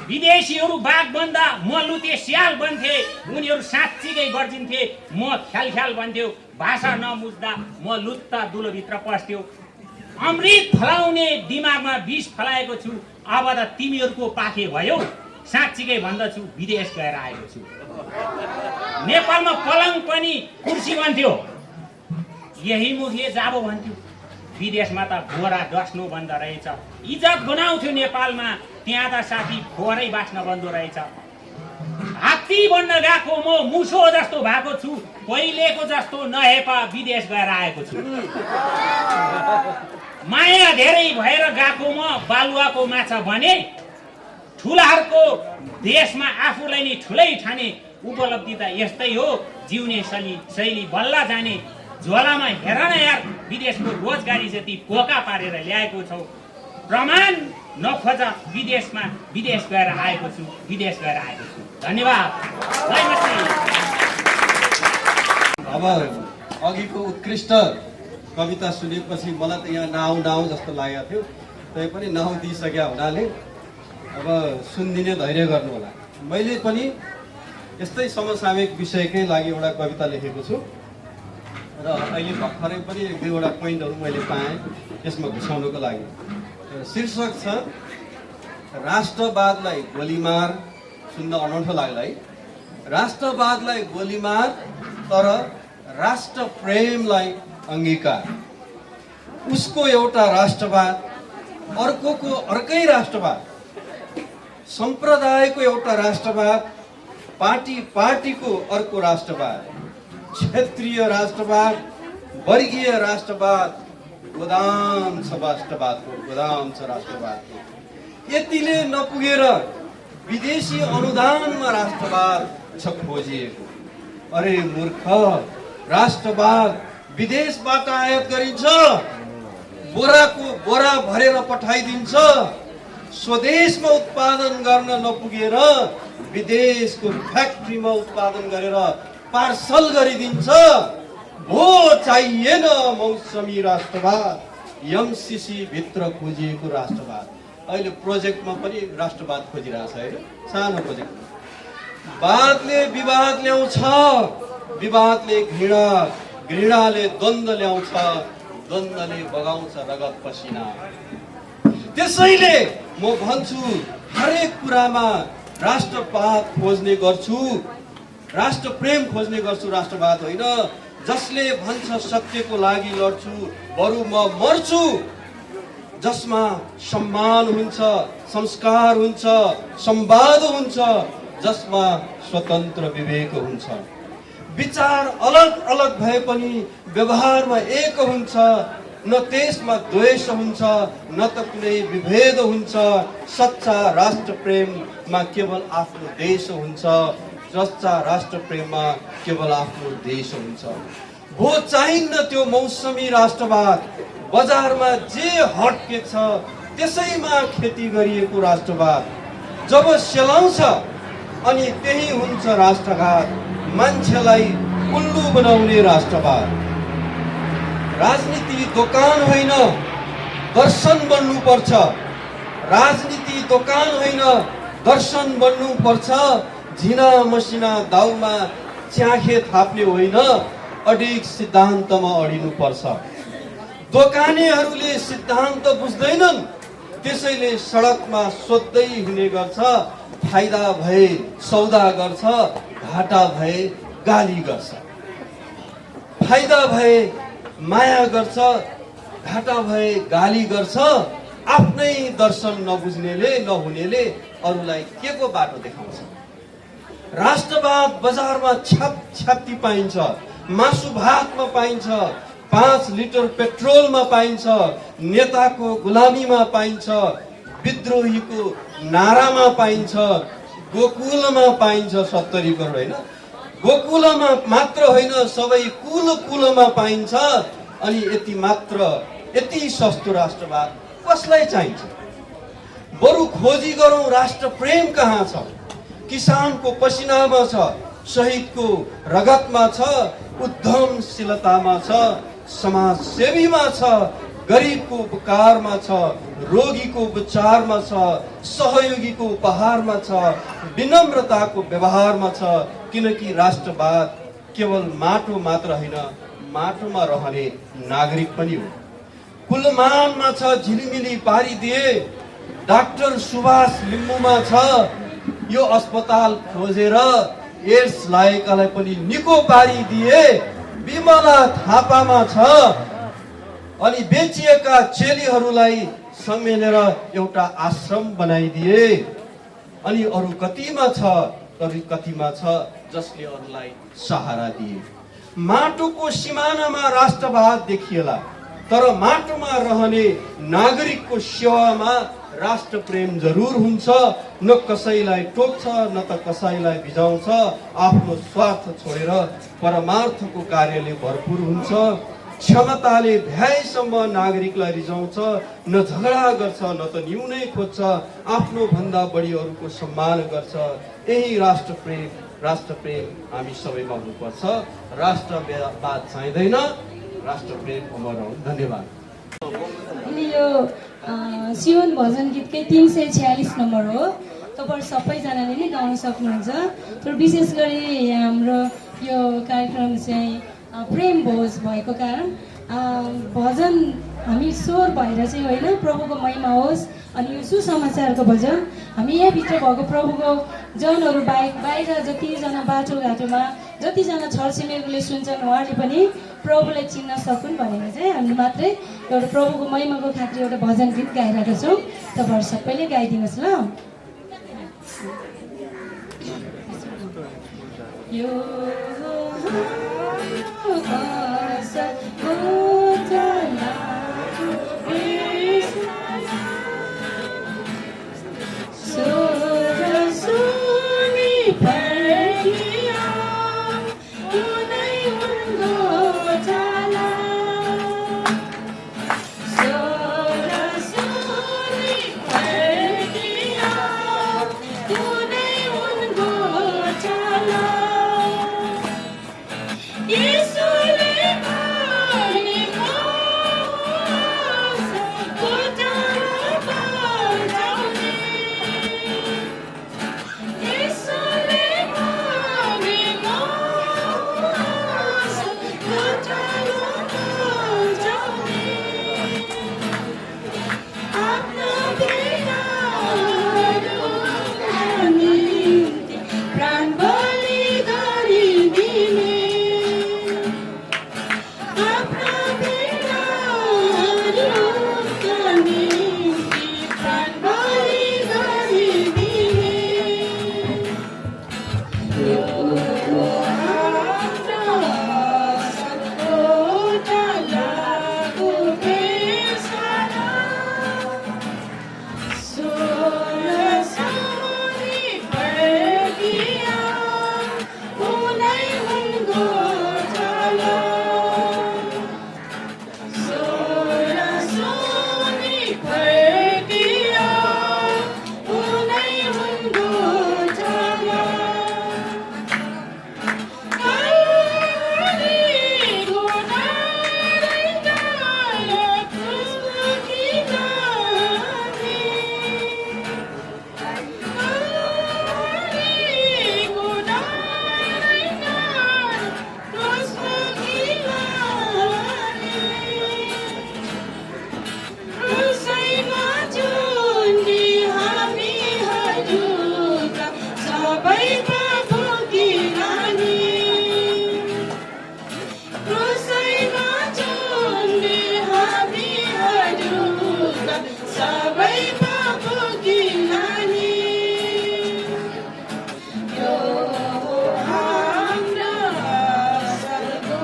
S8: विदेशीहरू बाघ बन्दा म लुते स्याल बन्थे। उनीहरू साँच्चीकै गर्जिन्थे, म ख्याल बन्थ्यो। भाषा नबुझ्दा म लुत्ता दुलोभित्र पस्थ्यो। अमृत फलाउने दिमागमा विष फलाएको छु। अब त तिमीहरूको पाखे भयो, साँच्चीकै भन्दछु विदेश गएर आएको छु। नेपालमा पलङ पनि कुर्सी बन्थ्यो, यही मुखले जाबो भन्थ्यो। विदेशमा त घोडा डस्नु बन्द रहेछ। इज्जत बनाउँथ्यो नेपालमा, त्यहाँ त साथी खोरै बाँच्न बन्द रहेछ। हात्ती बन्न गएको म मुसो जस्तो भएको छु। पहिलेको जस्तो नहेपा विदेश गएर आएको छु। माया धेरै भएर गएको म बालुवाको माछा बने। ठुलाहरूको देशमा आफूलाई नै ठुलै ठाने। उपलब्धि त यस्तै हो, जिउने शैली बल्ल जाने। झोलामा हेर न यार, विदेशको रोजगारी जति पोका पारेर ल्याएको छौ। प्रमाण नखोज, विदेश गएर आएको छु। धन्यवाद।
S9: अब अघिको उत्कृष्ट कविता सुनेपछि मलाई त यहाँ नाउ जस्तो लागेको थियो। तैपनि नाउ दिइसक्यो हुनाले अब सुनिदिने धैर्य गर्नु होला। मैले पनि यस्तै समसामयिक विषयकै लागि एउटा कविता लेखेको छु र अहिले भर्खरै पनि एक दुईवटा पोइन्टहरू मैले पाएँ यसमा घुसाउनको लागि। शीर्षक छ राष्ट्रवादलाई गोलीमार। सुन्न अनौठो लाग्ला है। राष्ट्रवादलाई गोलीमार तर राष्ट्र प्रेमलाई अङ्गीकार। उसको एउटा राष्ट्रवाद, अर्कोको अर्कै राष्ट्रवाद। सम्प्रदायको एउटा राष्ट्रवाद, पार्टीको अर्को राष्ट्रवाद, क्षेत्रीय राष्ट्रवाद, वर्गीय राष्ट्रवाद, गोदाम छ राष्ट्रवादको। यतिले नपुगेर विदेशी अनुदानमा राष्ट्रवाद छ खोजिएको। अरे मूर्ख, राष्ट्रवाद विदेशबाट आयात गरिन्छ, बोराको बोरा भरेर पठाइदिन्छ। स्वदेशमा उत्पादन गर्न नपुगेर विदेशको फ्याक्ट्रीमा उत्पादन गरेर पार्सल गरिदिन्छ। हो चाहिएन मौसमी राष्ट्रवाद, एमसीसी भित्र खोजिएको राष्ट्रवाद। अहिले प्रोजेक्टमा पनि राष्ट्रवाद खोजिरहेछ होइन, सानो प्रोजेक्टमा। वादले विवाद ल्याउँछ, विवादले घृणा, घृणाले द्वन्द्व ल्याउँछ, द्वन्द्वले बगाउँछ रगत पसिना। त्यसैले म भन्छु हरेक कुरामा राष्ट्रवाद खोज्ने गर्छु, राष्ट्र प्रेम खोज्ने गर्छु, राष्ट्रवाद होइन। जसले भन्छ सत्यको लागि लड्छु, बरु म मर्छु, जसमा सम्मान हुन्छ, संस्कार हुन्छ, संवाद हुन्छ, जसमा स्वतन्त्र विवेक हुन्छ। विचार अलग अलग भए पनि व्यवहारमा एक हुन्छ, न त्यसमा द्वेष हुन्छ, न त कुनै विभेद हुन्छ। सच्चा राष्ट्र प्रेममा केवल आफ्नो देश हुन्छ, सच्चा राष्ट्र प्रेममा केवल आफ्नो देश हुन्छ। भो चाहिन्न त्यो मौसमी राष्ट्रवाद, बजारमा जे हटके छ त्यसैमा खेती गरिएको राष्ट्रवाद। जब सेलाउँछ अनि त्यही हुन्छ राष्ट्रघात, मान्छेलाई उल्लु बनाउने राष्ट्रवाद। राजनीति दोकान होइन, दर्शन बन्नुपर्छ। राजनीति दोकान होइन, दर्शन बन्नुपर्छ। झिना मसिना दाउमा च्याखे थाप्ने होइन, अडिग सिद्धान्तमा अडिनुपर्छ। दोकानेहरूले सिद्धान्त बुझ्दैनन्, त्यसैले सडकमा सोध्दै हिँड्ने गर्छ। फाइदा भए सौदा गर्छ, घाटा भए गाली गर्छ। फाइदा भए माया गर्छ, घाटा भए गाली गर्छ। आफ्नै दर्शन नहुनेले अरूलाई के को बाटो देखाउँछ। राष्ट्रवाद बजारमा छ्याप्ती पाइन्छ, मासु भातमा पाइन्छ, 5 लिटर पेट्रोलमा पाइन्छ, नेताको गुलामीमा पाइन्छ, विद्रोहीको नारामा पाइन्छ, गोकुलमा पाइन्छ। 70 करोड होइन, गोकुलमा मात्र होइन, सबै कुलमा पाइन्छ। अनि यति मात्र, यति सस्तो राष्ट्रवाद कसलाई चाहिन्छ? बरु खोजी गरौँ राष्ट्र प्रेम कहाँ छ। किसानको पसिनामा छ, शहीदको रगतमा छ, उद्यमशीलतामा छ, समाजसेवीमा छ, गरिबको उपकारमा छ, रोगीको उपचारमा छ, सहयोगीको उपहारमा छ, विनम्रताको व्यवहारमा छ। किनकि राष्ट्रवाद केवल माटो मात्र होइन, माटोमा रहने नागरिक पनि हो। कुलमानमा छ, झिलिमिली पारिदिए। डाक्टर सुभाष लिम्बूमा छ, यो अस्पताल खोजेर एड्स लागेकालाई पनि निको पारिदिए। विमला थापामा छ, अनि बेचिएका चेलीहरूलाई सम्मेलेर एउटा आश्रम बनाइदिए। अनि अरू कतिमा छ, जसले अरूलाई सहारा दिए। माटोको सिमानामा राष्ट्रवाद देखिएला, तर माटोमा रहने नागरिकको सेवामा राष्ट्र प्रेम जरुर हुन्छ। न कसैलाई टोक्छ, न त कसैलाई भिजाउँछ। आफ्नो स्वार्थ छोडेर परमार्थको कार्यले भरपुर हुन्छ। क्षमताले भ्याएसम्म नागरिकलाई रिझाउँछ, न झगडा गर्छ, न त न्यूनै खोज्छ। आफ्नो भन्दा बढी अरूको सम्मान गर्छ। यही राष्ट्र प्रेम हामी सबैमा हुनुपर्छ। राष्ट्रवाद चाहिँदैन, राष्ट्र प्रेम अमर रहन्छ। धन्यवाद।
S10: यो सियोन भजन गीतकै 346 नम्बर हो। तपाईहरु सबैजनाले नै गाउन सक्नुहुन्छ। तर विशेष गरी हाम्रो यो कार्यक्रम चाहिँ प्रेम भोज भएको कारण भजन हामी स्वर भएर चाहिँ होइन, प्रभुको महिमा होस्। अनि यो सुसमाचारको भजन हामी यहाँभित्र भएको प्रभुको जनहरू बाहिर जतिजना बाटोघाटोमा जतिजना छरछिमेकीले सुन्छन्, उहाँहरूले पनि प्रभुलाई चिन्न सकुन् भनेर चाहिँ हामी मात्रै एउटा प्रभुको महिमाको खातिर एउटा भजन गीत गाइरहेको छौँ। तपाईँहरू सबैले गाइदिनुहोस् ल। यो आशाको जलाको बेसारा स्वर सुनि फर्किया कुनै उनको जाला स्वर सुनि फर्किया कुनै उनको जाला यसुले भनेको आशाको जाला बजाउने यसुले भनेको आशाको जाला बजाउने आफ्नो प्रेमहरूका निम्ति प्राण बलि गरिदिने आफ्नो प्रेमहरूका निम्ति प्राण बलि गरिदिने यो हाम्रो आशाको जलाको बेसारा स्वर सुनि फर्किया कुनै उनको जाला स्वर सुनि फर्किया कुनै उनको जाला कालीको नारै गाला पुष्पकी गाने कालीको नारै गाला पुष्पकी गाने क्रुसैमा झुन्डी हामीहरूका सबै पापकी रानी क्रुसैमा झुन्डी हामीहरूका सबै पापकी रानी यो हाम्रो आशाको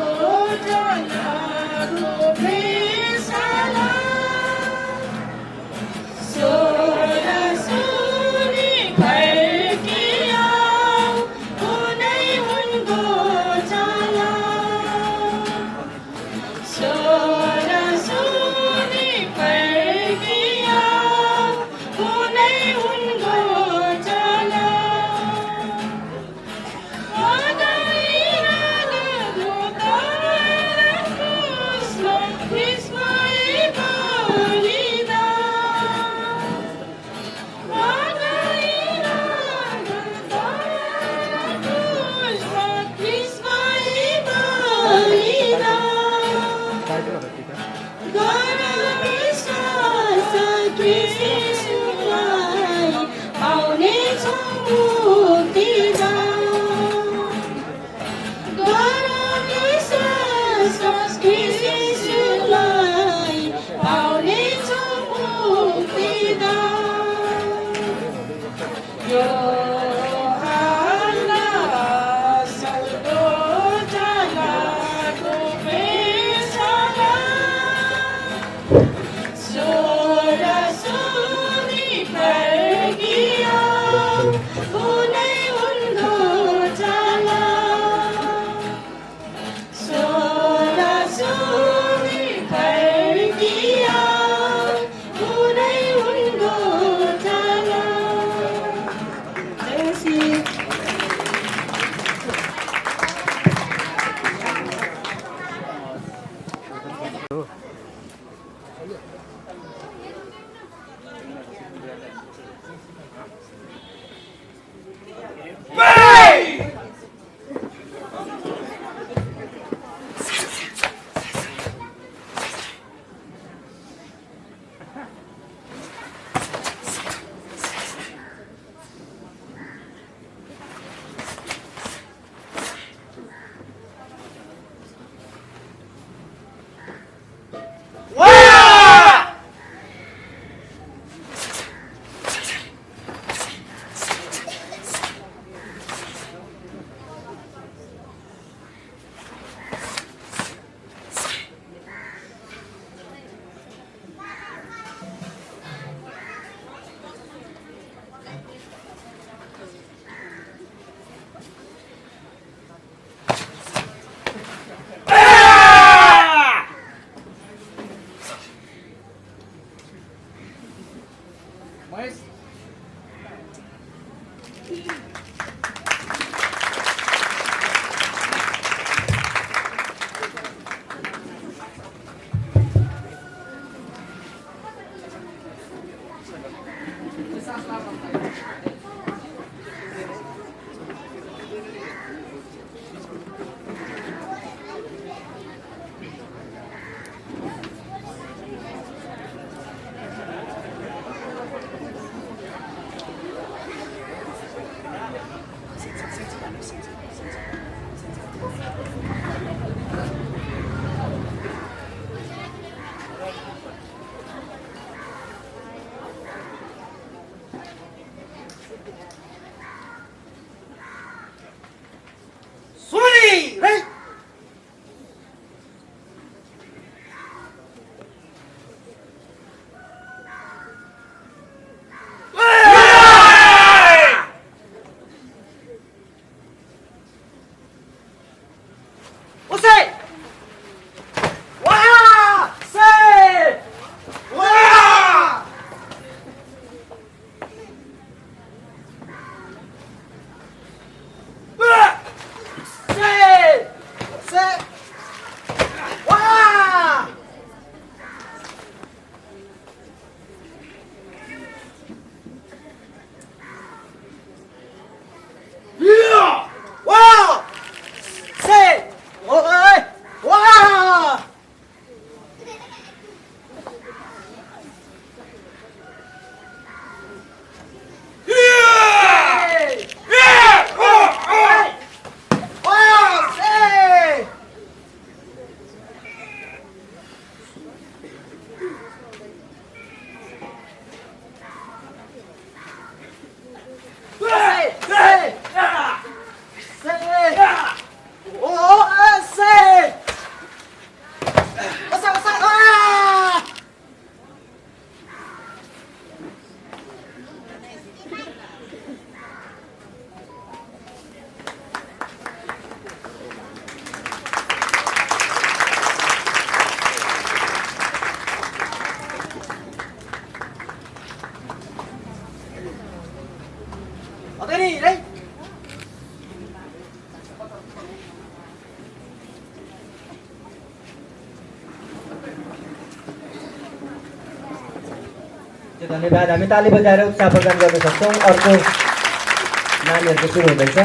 S10: जलाको बेसारा स्वर सुनि फर्किया कुनै उनको जाला स्वर सुनि फर्किया कुनै उनको जाला अगाइरहेको ताराको क्रिस्मै बलिदान अगाइरहेको ताराको क्रिस्मै बलिदान गर विश्वास क्रिस्टुलाई पाउनेछौँ मुक्तिदान गर विश्वास क्रिस्टुलाई पाउनेछौँ मुक्तिदान यो हाम्रो आशाको जलाको बेसारा स्वर सुनि फर्किया कुनै उनको जाला स्वर सुनि फर्किया कुनै उनको जाला
S7: धन्यवाद। हामी ताली बजाएर उत्साह प्रदान गर्न सक्छौँ। अर्को नानीहरूको सुरु हुँदैछ।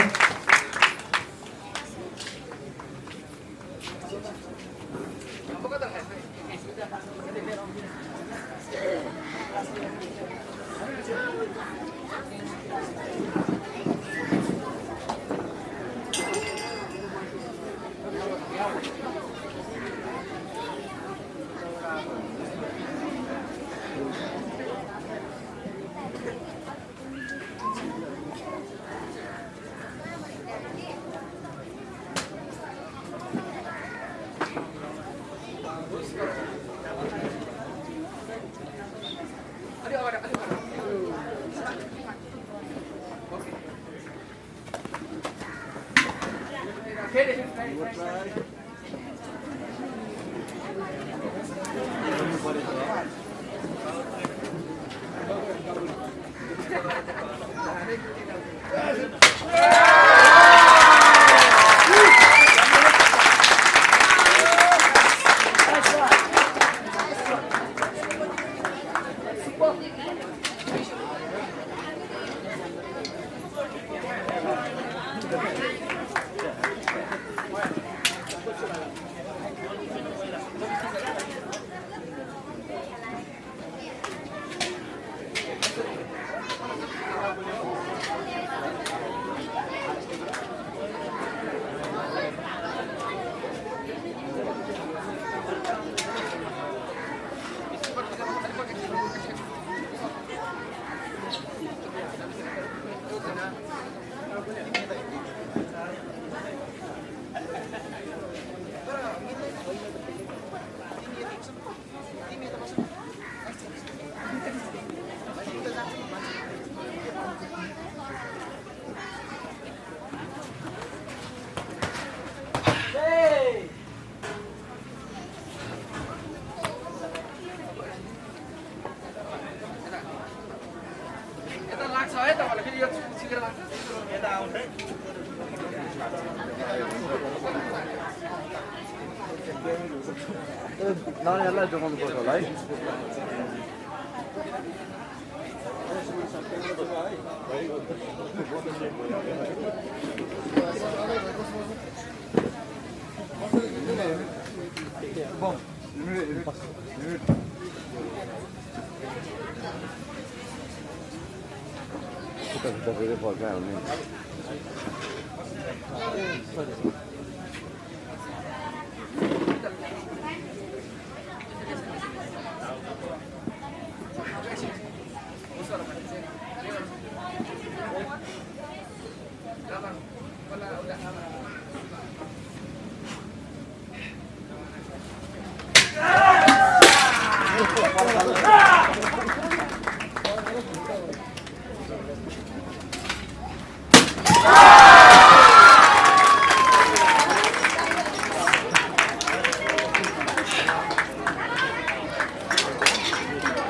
S3: नानीहरूलाई जोगाउनु पर्छ होला है।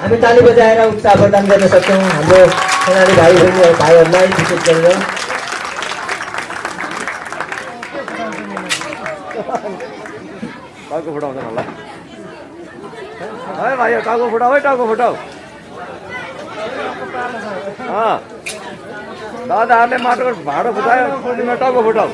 S7: हामी ताली बजाएर उत्साह प्रदान गर्न सक्छौँ हाम्रो खेलाडी भाइहरूलाई विशेष गरेर।
S3: टाउको फुटाउँदैन होला है भाइ, टाउको फुटाऊ है, टाउको फुटाऊ। दादाहरूले माटोको भाँडो फुटायो, तिमीले टाउको फुटाऊ।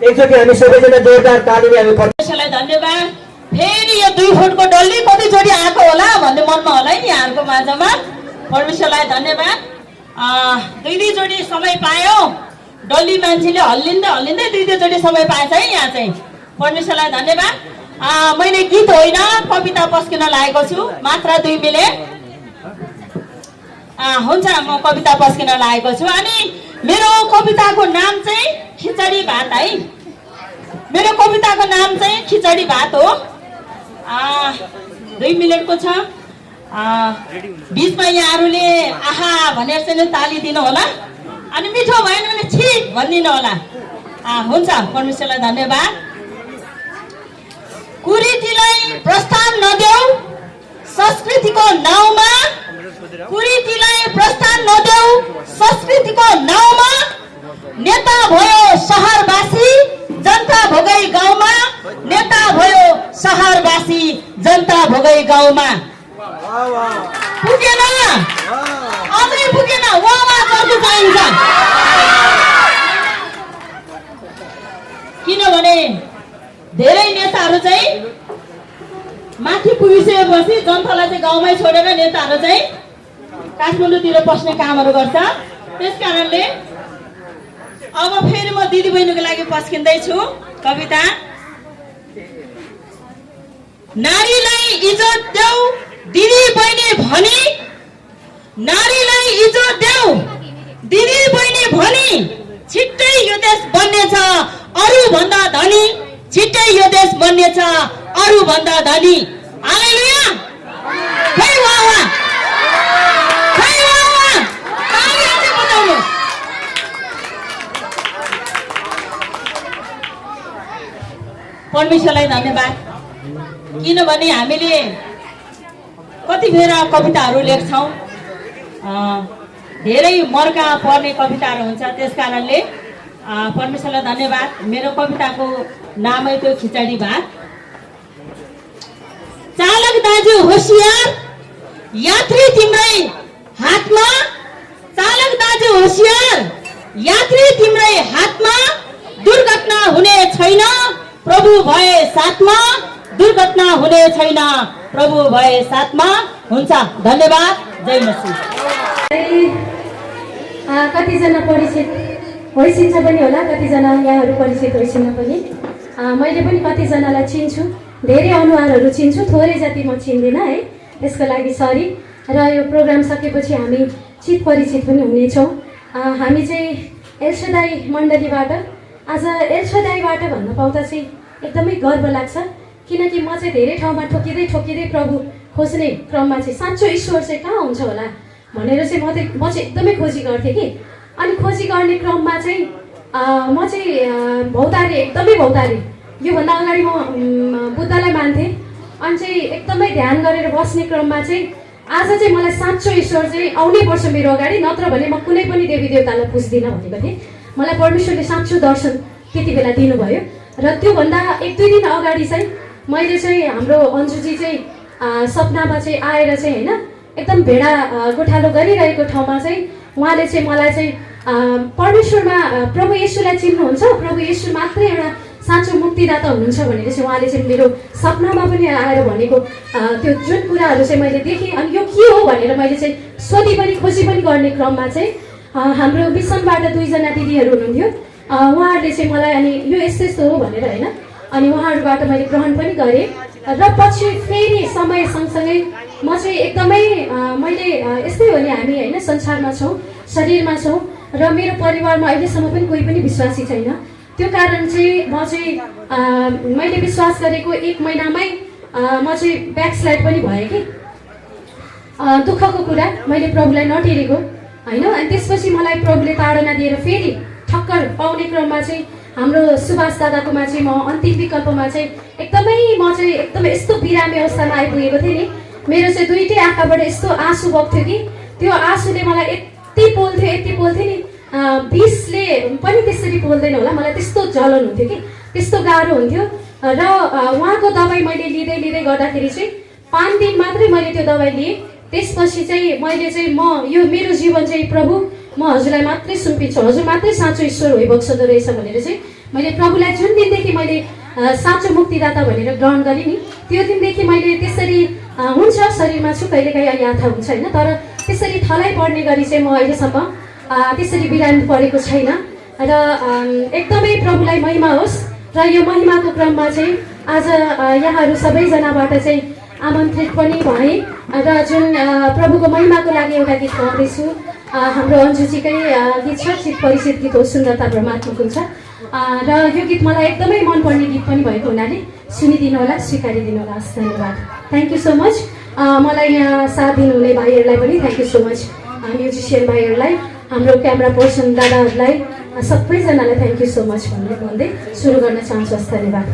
S7: एकचोटि हामी सबैजना जोरदार तालीले हामी
S6: परमेश्वरलाई धन्यवाद। फेरि यो 2 फुटको डल्ली कतिचोटि आएको होला भन्ने मनमा होला है यहाँहरूको माझमा। परमेश्वरलाई धन्यवाद। दुई जोडी समय पायो। डल्ली मान्छेले हल्लिँदै दुई जोडी समय पाएछ है यहाँ चाहिँ। परमेश्वरलाई धन्यवाद। मैले गीत होइन कविता पस्किन लागेको छु, मात्र 2 मिनेट। हुन्छ, म कविता पस्किन लागेको छु। अनि मेरो कविताको नाम चाहिँ खिचडी भात है। मेरो कविताको नाम चाहिँ खिचडी भात हो। 2 मिनेटको छ। बिचमा यहाँहरूले आहा भनेर चाहिँ ताली दिनु होला, अनि मिठो भएन भने छि भनिदिनु होला। हुन्छ, परमेश्वरलाई धन्यवाद। कुरीतिलाई प्रस्थान नदेऊ संस्कृतिको नाउँमा, कुरीतिलाई प्रस्थान नदेऊ संस्कृतिको नाउँमा। नेता भयो शहरवासी जनता भोगै गाउँमा, नेता भयो शहरवासी जनता भोगै गाउँमा। पुगेन, अझै पुगेन, वाह गर्नु चाहिन्छ। किनभने धेरै नेताहरू चाहिँ माथि पुगिसकेपछि जनतालाई चाहिँ गाउँमै छोडेर नेताहरू चाहिँ काठमाडौँतिर बस्ने कामहरू गर्छ। त्यस कारणले अब फेरि म दिदी बहिनीको लागि पस्किँदैछु कविता। नारीलाई इज्जत देऊ दिदी बहिनी भनी, नारीलाई इज्जत देऊ दिदी बहिनी भनी। छिट्टै यो देश बन्नेछ अरू भन्दा धनी, छिट्टै यो देश बन्नेछ अरू भन्दा धनी। हालेलुया, खै वाह वाह, खै वाह वाह, ताली हातले बजाउनु। परमेश्वरलाई धन्यवाद। किनभने हामीले कतिखेर कविताहरू लेख्छौँ, धेरै मर्का पर्ने कविताहरू हुन्छ। त्यस कारणले परमेश्वरलाई धन्यवाद। मेरो कविताको नामै त्यो खिचडी भात। चालक दाजु होशियार यात्री तिम्रै हातमा, चालक दाजु होशियार यात्री तिम्रै हातमा। दुर्घटना हुने छैन प्रभु भए साथमा, दुर्घटना हुने छैन प्रभु भए साथमा। हुन्छ, धन्यवाद। जय मसीह।
S11: कतिजना परिचित होइसिन्छ पनि होला, कतिजना यहाँहरू परिचित होइसिन्न पनि। मैले पनि कतिजनालाई चिन्छु, धेरै अनुहारहरू चिन्छु, थोरै जति म चिन्दिनँ है, त्यसको लागि सरी। र यो प्रोग्राम सकेपछि हामी चित परिचित पनि हुनेछौँ। हामी चाहिँ एल्सदाई मण्डलीबाट, आज एल्सदाईबाट भन्न पाउँदा चाहिँ एकदमै गर्व लाग्छ। किनकि म चाहिँ धेरै ठाउँमा ठोकिँदै प्रभु खोज्ने क्रममा चाहिँ साँचो ईश्वर चाहिँ कहाँ हुन्छ होला भनेर चाहिँ म चाहिँ एकदमै खोजी गर्थेँ कि। अनि खोजी गर्ने क्रममा चाहिँ म चाहिँ भौतारी, एकदमै भौतारी। योभन्दा अगाडि म बुद्धलाई मान्थेँ, अनि चाहिँ एकदमै ध्यान गरेर बस्ने क्रममा चाहिँ आज चाहिँ मलाई साँचो ईश्वर चाहिँ आउनै पर्छ मेरो अगाडि, नत्र भने म कुनै पनि देवी देवतालाई पुज्दिनँ भनेको थिएँ। मलाई परमेश्वरले साँचो दर्शन त्यति बेला दिनुभयो। र त्योभन्दा 1-2 दिन अगाडि चाहिँ मैले चाहिँ हाम्रो अन्जुजी चाहिँ सपनामा चाहिँ आएर चाहिँ होइन, एकदम भेडा गोठालो गरिरहेको ठाउँमा चाहिँ उहाँले चाहिँ मलाई चाहिँ परमेश्वरमा प्रभु येशूलाई चिन्नुहुन्छ, प्रभु येशू मात्रै एउटा साँचो मुक्तिदाता हुनुहुन्छ भनेर चाहिँ उहाँले चाहिँ मेरो सपनामा पनि आएर भनेको त्यो जुन कुराहरू चाहिँ मैले देखेँ। अनि यो के हो भनेर मैले चाहिँ सोधी पनि खोजी पनि गर्ने क्रममा चाहिँ हाम्रो मिसनबाट 2 जना दिदीहरू हुनुहुन्थ्यो। उहाँहरूले चाहिँ मलाई अनि यो यस्तो हो भनेर होइन, अनि उहाँहरूबाट मैले ग्रहण पनि गरेँ। र पछि फेरि समय सँगसँगै म चाहिँ एकदमै मैले यस्तै हो नि, हामी होइन संसारमा छौँ, शरीरमा छौँ, र मेरो परिवारमा अहिलेसम्म पनि कोही पनि विश्वासी छैन। त्यो कारण चाहिँ म चाहिँ मैले विश्वास गरेको 1 महिनामै म चाहिँ ब्याकस्लाइड पनि भएँ कि। दुःखको कुरा, मैले प्रभुलाई नटेरेको होइन। अनि त्यसपछि मलाई प्रभुले ताडना दिएर फेरि ठक्कर पाउने क्रममा चाहिँ हाम्रो सुभाष दादाकोमा चाहिँ म अन्तिम विकल्पमा चाहिँ एकदमै यस्तो बिरामी अवस्थामा आइपुगेको थिएँ नि। मेरो चाहिँ 2टै आँखाबाट यस्तो आँसु बग्थ्यो कि त्यो आँसुले मलाई यति पोल्थ्यो नि। 20ले पनि त्यसरी पोल्दैन होला, मलाई त्यस्तो जलन हुन्थ्यो कि, त्यस्तो गाह्रो हुन्थ्यो। र उहाँको दबाई मैले लिँदै गर्दाखेरि चाहिँ 5 दिन मात्रै मैले त्यो दबाई लिएँ। त्यसपछि चाहिँ मैले चाहिँ यो मेरो जीवन चाहिँ प्रभु म हजुरलाई मात्रै सुम्पिन्छु, हजुर मात्रै साँचो ईश्वर भइबक्सदो रहेछ भनेर चाहिँ मैले प्रभुलाई जुन दिनदेखि मैले साँचो मुक्तिदाता भनेर ग्रहण गरेँ नि, त्यो दिनदेखि मैले त्यसरी हुन्छ शरीरमा छु, कहिलेकाहीँ यात्रा हुन्छ होइन, तर त्यसरी थलाइ पर्ने गरी चाहिँ म अहिलेसम्म त्यसरी बिरामी परेको छैन र एकदमै प्रभुलाई महिमा होस्। र यो महिमाको क्रममा चाहिँ आज यहाँहरू सबैजनाबाट चाहिँ आमन्त्रित पनि भएँ र जुन प्रभुको महिमाको लागि एउटा गीत गाउँदैछु। हाम्रो अन्जुजीकै गीत छ, चित परिचित गीत हो, सुन्दरता परमात्माको हुन्छ र यो गीत मलाई एकदमै मनपर्ने गीत पनि भएको हुनाले सुनिदिनु होला, स्वीकारिदिनु होला। हस्, धन्यवाद। Thank you so much. मलाई यहाँ साथ दिनुहुने भाइहरूलाई पनि thank you so much. Musician भाइहरूलाई, हाम्रो क्यामेरा पर्सन दादाहरूलाई, सबैजनालाई थ्याङ्क यू सो मच भन्दै सुरु गर्न चाहन्छु। हस्, धन्यवाद।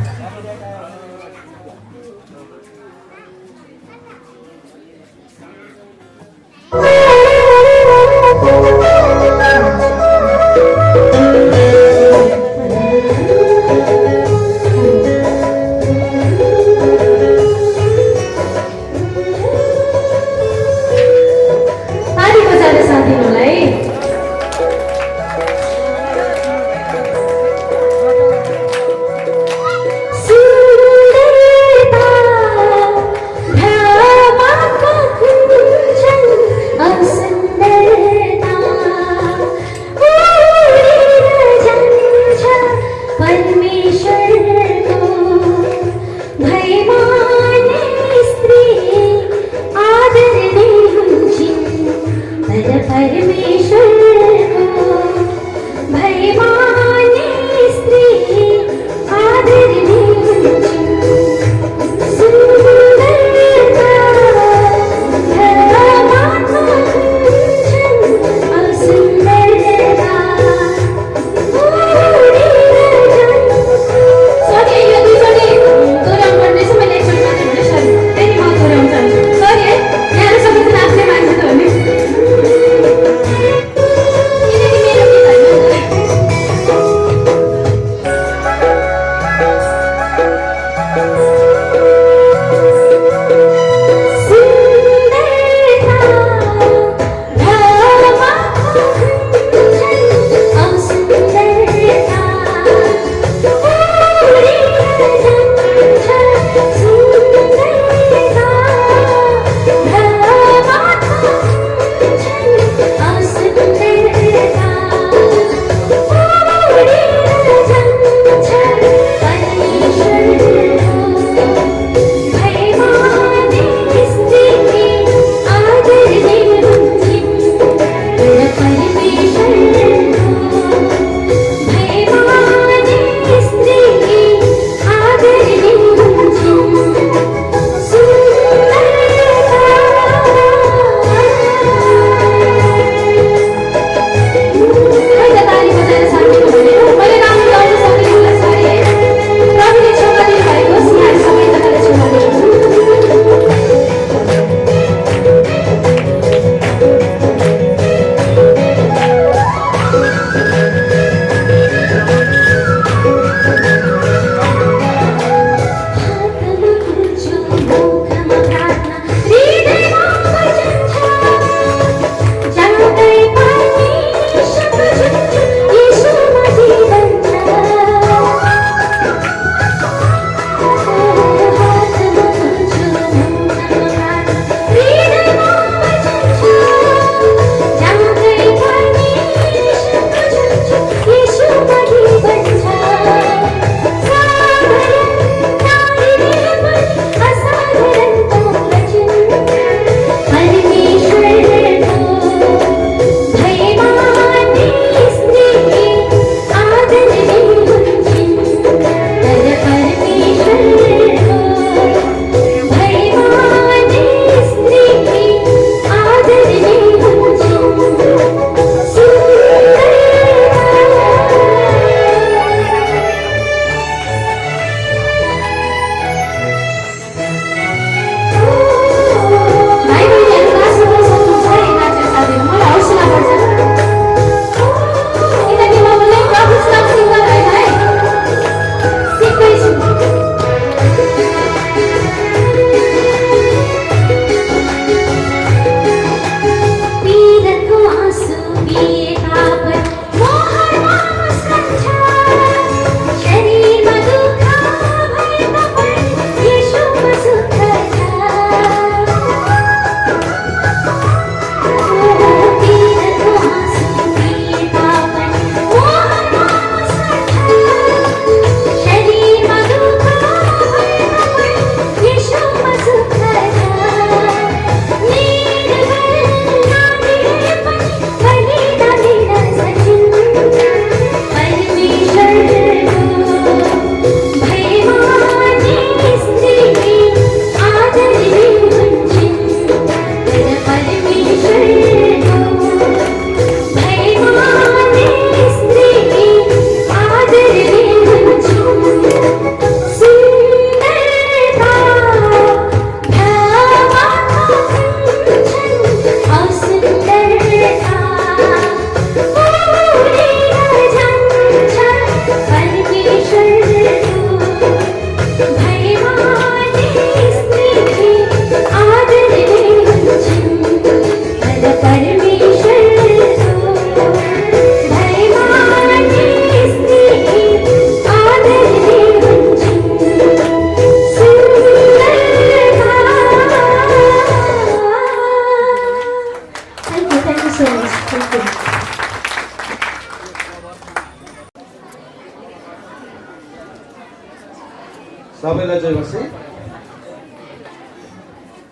S12: सबैलाई जय मसी।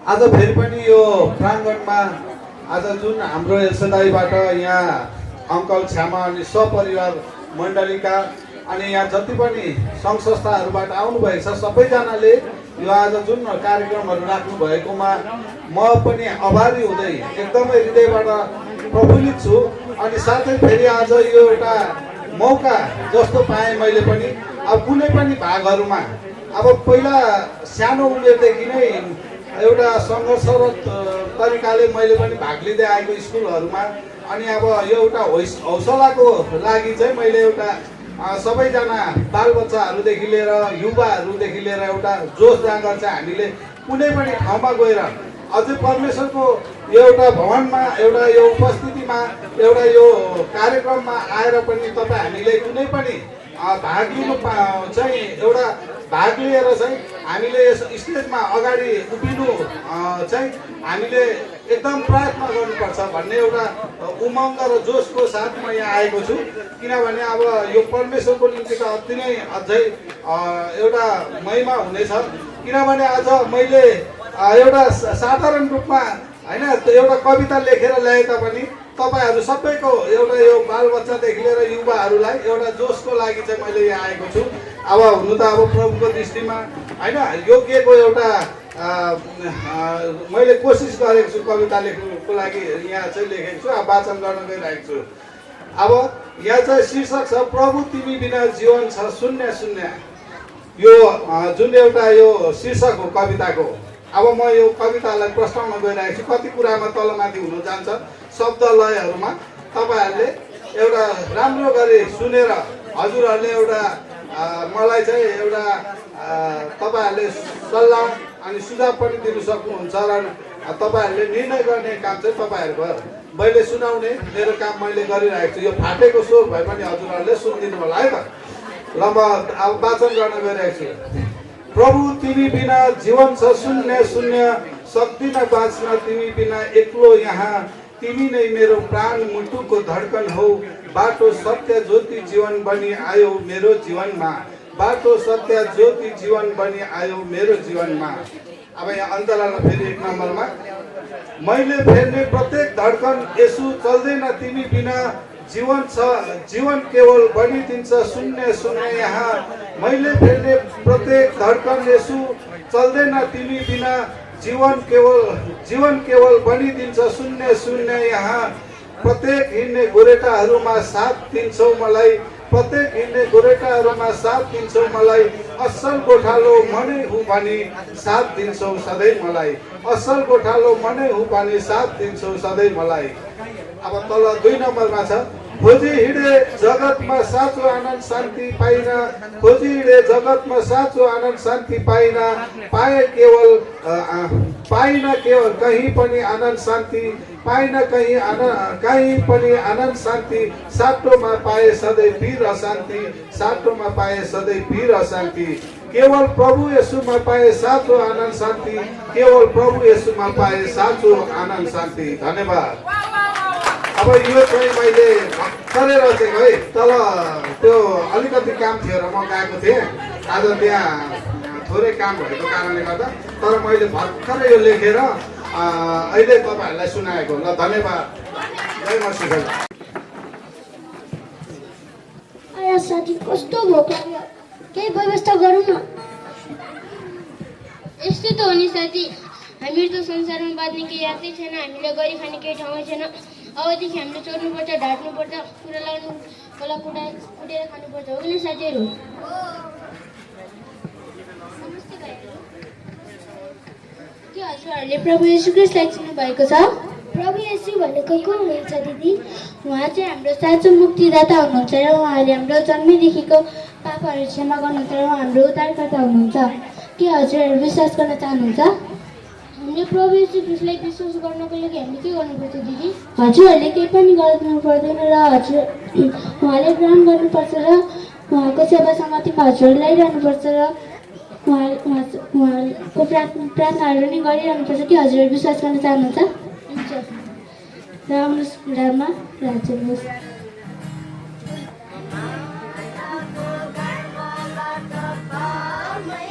S12: आज फेरि पनि यो प्राङ्गणमा आज जुन हाम्रो एलसेदाईबाट यहाँ अङ्कल छ्यामा अनि सपरिवार मण्डलीका अनि यहाँ जति पनि सङ्घ संस्थाहरूबाट आउनुभएको छ सबैजनाले यो आज जुन कार्यक्रमहरू राख्नु भएकोमा म पनि आभारी हुँदै एकदमै हृदयबाट प्रफुल्लित छु। अनि साथै फेरि आज यो एउटा मौका जस्तो पाएँ मैले पनि। अब कुनै पनि भागहरूमा अब पहिला सानो उमेरदेखि नै एउटा सङ्घर्षरत तरिकाले मैले पनि भाग लिँदै आएको स्कुलहरूमा। अनि अब यो एउटा हौसलाको लागि चाहिँ मैले एउटा सबैजना बालबच्चाहरूदेखि लिएर युवाहरूदेखि लिएर एउटा जोस जाँगर चाहिँ हामीले कुनै पनि ठाउँमा गएर अझै परमेश्वरको एउटा भवनमा एउटा यो उपस्थितिमा एउटा यो कार्यक्रममा आएर पनि तपाईँ हामीले कुनै पनि भाग लिनु चाहिँ एउटा भाग लिएर चाहिँ हामीले यस स्टेजमा अगाडि उभिनु चाहिँ हामीले एकदम प्रयत्न गर्नुपर्छ भन्ने एउटा उमङ्ग र जोसको साथ म यहाँ आएको छु। किनभने अब यो परमेश्वरको निम्ति त अति नै अझै एउटा महिमा हुनेछ। किनभने आज मैले एउटा साधारण रूपमा होइन एउटा कविता लेखेर ल्याए तापनि तपाईँहरू सबैको एउटा यो बालबच्चादेखि लिएर युवाहरूलाई एउटा जोसको लागि चाहिँ मैले यहाँ आएको छु। अब हुनु त अब प्रभुको दृष्टिमा होइन योग्यको एउटा मैले कोसिस गरेको छु कविता लेख्नुको लागि यहाँ चाहिँ लेखेको छु। अब वाचन गर्न गइरहेको छु। अब यहाँ चाहिँ शीर्षक छ प्रभु तिमी बिना जीवन छ शून्य शून्य। यो जुन एउटा यो शीर्षक हो कविताको। अब म यो कवितालाई प्रस्ताउन गइरहेको छु। कति कुरामा तलमाथि हुन जान्छ शब्द लयहरूमा तपाईँहरूले एउटा राम्रो गरी सुनेर हजुरहरूले एउटा मलाई चाहिँ एउटा तपाईँहरूले सल्लाह अनि सुझाव पनि दिनु सक्नुहुन्छ र तपाईँहरूले निर्णय गर्ने काम चाहिँ तपाईँहरूको हो। मैले सुनाउने मेरो काम मैले गरिरहेको छु। यो फाटेको स्वर भए पनि हजुरहरूले सुनिदिनु होला है त। ल म अब वाचन गर्न गइरहेको छु। प्रभु तिमी बिना जीवन छ शून्य शून्य, सक्दिन बाँच्न तिमी बिना एक्लो यहाँ। तिमी नै मेरो प्राण मुटुको धड्कन हौ, बाटो सत्य ज्योति जीवन बनी आयो मेरो जीवनमा। बाटो सत्य ज्योति जीवन बनी आयो मेरो जीवनमा। अब यहाँ अन्तरालमा फेरि 1 नम्बरमा मैले फेर्ने प्रत्येक धड्कन यसु चल्दैन तिमी बिना। जीवन छ जीवन केवल बनिदिन्छ शून्य शून्य यहाँ। मैले फेर्ने प्रत्येक धड्कन यसु चल्दैन तिमी बिना। जीवन केवल बनिदिन्छ शून्य शून्य यहाँ। प्रत्येक हिँड्ने गोरेटाहरूमा साथ दिन्छौ मलाई। प्रत्येक हिँड्ने गोरेटाहरूमा साथ दिन्छौ मलाई। असल गोठालो मनै हु भनी साथ दिन्छौ सधैँ मलाई। असल गोठालो मनै हु भनी साथ दिन्छौ सधैँ मलाई। अब तल 2 नम्बरमा छ खोजी हिँडे जगतमा साँचो आनन्द शान्ति पाइन। खोजी हिँडे जगतमा साँचो आनन्द शान्ति पाइन। पाइन केवल कहीँ पनि आनन्द शान्ति पाइन। कहीँ पनि आनन्द शान्ति साटोमा पाए सधैँ पीर अशान्ति। साटोमा पाए सधैँ पीर अशान्ति। केवल प्रभु येशूमा पाए साँचो आनन्द शान्ति। केवल प्रभु येशूमा पाए साँचो आनन्द शान्ति। धन्यवाद। अब यो चाहिँ मैले भर्खरै रचेको है। तल त्यो अलिकति काम थियो र म गएको थिएँ। आज त्यहाँ थोरै काम भएको कारणले गर्दा तर मैले भर्खरै यो लेखेर अहिले तपाईँहरूलाई सुनाएको। ल धन्यवाद। जय मसी।
S13: आया साथी कस्तो भोक लाग्यो, केही व्यवस्था गरौँ न।
S14: यस्तो त हो नि साथी, हामीहरू त संसारमा बाँच्ने केही यादै छैन, हामीले गरी खाने केही ठाउँै छैन। अबदेखि हामीले चोर्नुपर्छ, ढाट्नुपर्छ, कुरा लगाउनु होला, कुटेर खानुपर्छ, हो कि साथीहरू? के हजुरहरूले प्रभु येशू ख्रीष्टलाई चिन्नु भएको छ?
S13: प्रभु येशू भनेको को हुनुहुन्छ दिदी?
S14: उहाँ चाहिँ हाम्रो साँचो मुक्तिदाता हुनुहुन्छ र उहाँले हाम्रो जन्मैदेखिको पापहरू क्षमा गर्नुहुन्छ र हाम्रो उद्धारकर्ता हुनुहुन्छ। के हजुरहरू विश्वास गर्न चाहनुहुन्छ?
S13: हामीले प्रभु येशू ख्रीष्टलाई विश्वास गर्नको लागि हामीले के गर्नुपर्छ दिदी?
S14: हजुरहरूले केही पनि गर्नु पर्दैन र हजुर उहाँलाई ग्रहण गर्नुपर्छ र उहाँको सेवा सङ्गतिमा हजुरहरू ल्याइरहनुपर्छ र उहाँको प्रार्थनाहरू नै गरिरहनुपर्छ। कि हजुरहरू विश्वास गर्न चाहनुहुन्छ?
S13: हुन्छ।
S14: र आउनुहोस् राममा राजुनुहोस्।
S13: मै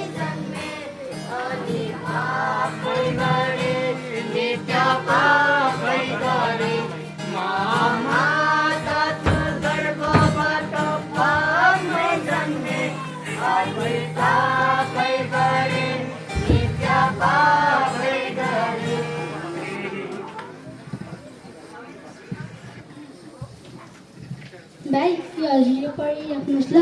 S13: भाइ यो हजुरले पढिराख्नुहोस् ल।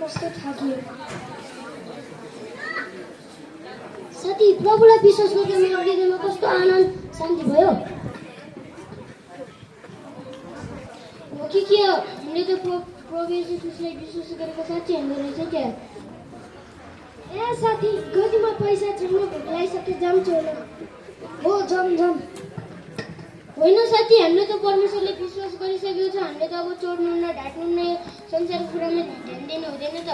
S14: कस्तो थाकियो साथी, प्रभुलाई विश्वास गरेर मेरो हृदयमा कस्तो आनन्द शान्ति भयो। हो कि के हो, हामीले त प्रभु यीशुलाई विश्वास गरेको साँच्चै हुँदो रहेछ क्या। ए साथी, गतिमा पैसा छैन, भोक लागिसके जाम चोलो। हो जाम होइन साथी, हामीले त परमेश्वरले विश्वास गरिसकेको छ। हामीले त अब चोर्नु न ढाट्नु न संसारको कुरामा ध्यान दिनु हुँदैन त।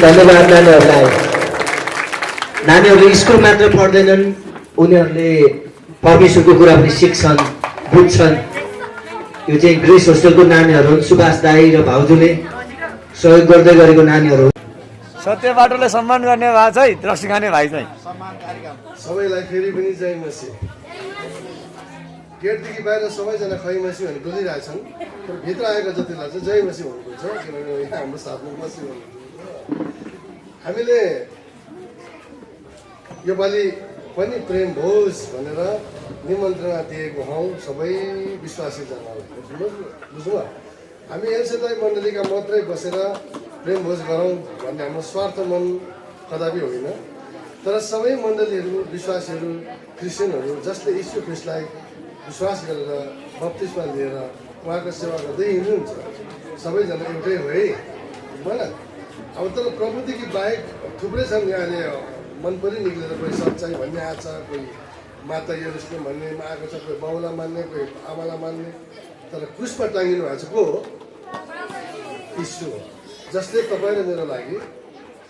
S7: धन्यवाद नानीहरूलाई। नानीहरूले स्कुल मात्र पढ्दैनन्, उनीहरूले परमेश्वरको कुरा पनि सिक्छन्, बुझ्छन्। यो चाहिँ ग्रेस होस्टेलको नानीहरू हुन्। सुभाष दाई र भाउजूले सहयोग गर्दै गरेको नानीहरू।
S15: सत्य बाटोले सम्मान गर्ने भाइ चाहिँ रक्सी खाने भाइ चाहिँ
S16: सबैलाई फेरि पनि जय मसी। गेटदेखि बाहिर सबैजना खै मसी भने बोलिरहेछन्, तर भित्र आएका जतिलाई चाहिँ जय मसी भन्नुपर्छ, किनभने हाम्रो साथमा मसी भन्नु। हामीले योपालि पनि प्रेम भोज भनेर निमन्त्रणा दिएको हौँ सबै विश्वासीजनालाई। बुझ्नु, हामी एलसेदाई मण्डलीका मात्रै बसेर प्रेम भोज गरौँ भन्ने हाम्रो स्वार्थ मन कदापि होइन, तर सबै मण्डलीहरू, विश्वासीहरू, क्रिस्चियनहरू जसले यीशु ख्रिस्टलाई विश्वास गरेर बप्तिस्मा लिएर उहाँको सेवा गर्दै हिँड्नुहुन्छ, सबैजना एउटै हो है मलाई। अब तर प्रभुदेखि बाहेक थुप्रै छन् यहाँले मन पनि निक्लेर, कोही सच्चाइ भन्ने आएको छ, कोही माता यरुसलेम भन्ने आएको छ, कोही बाउलाई मान्ने, कोही आमालाई मान्ने, तर क्रुसमा टाँगिनु भएको छ को हो? यीशु हो, जसले तपाईँ र मेरो लागि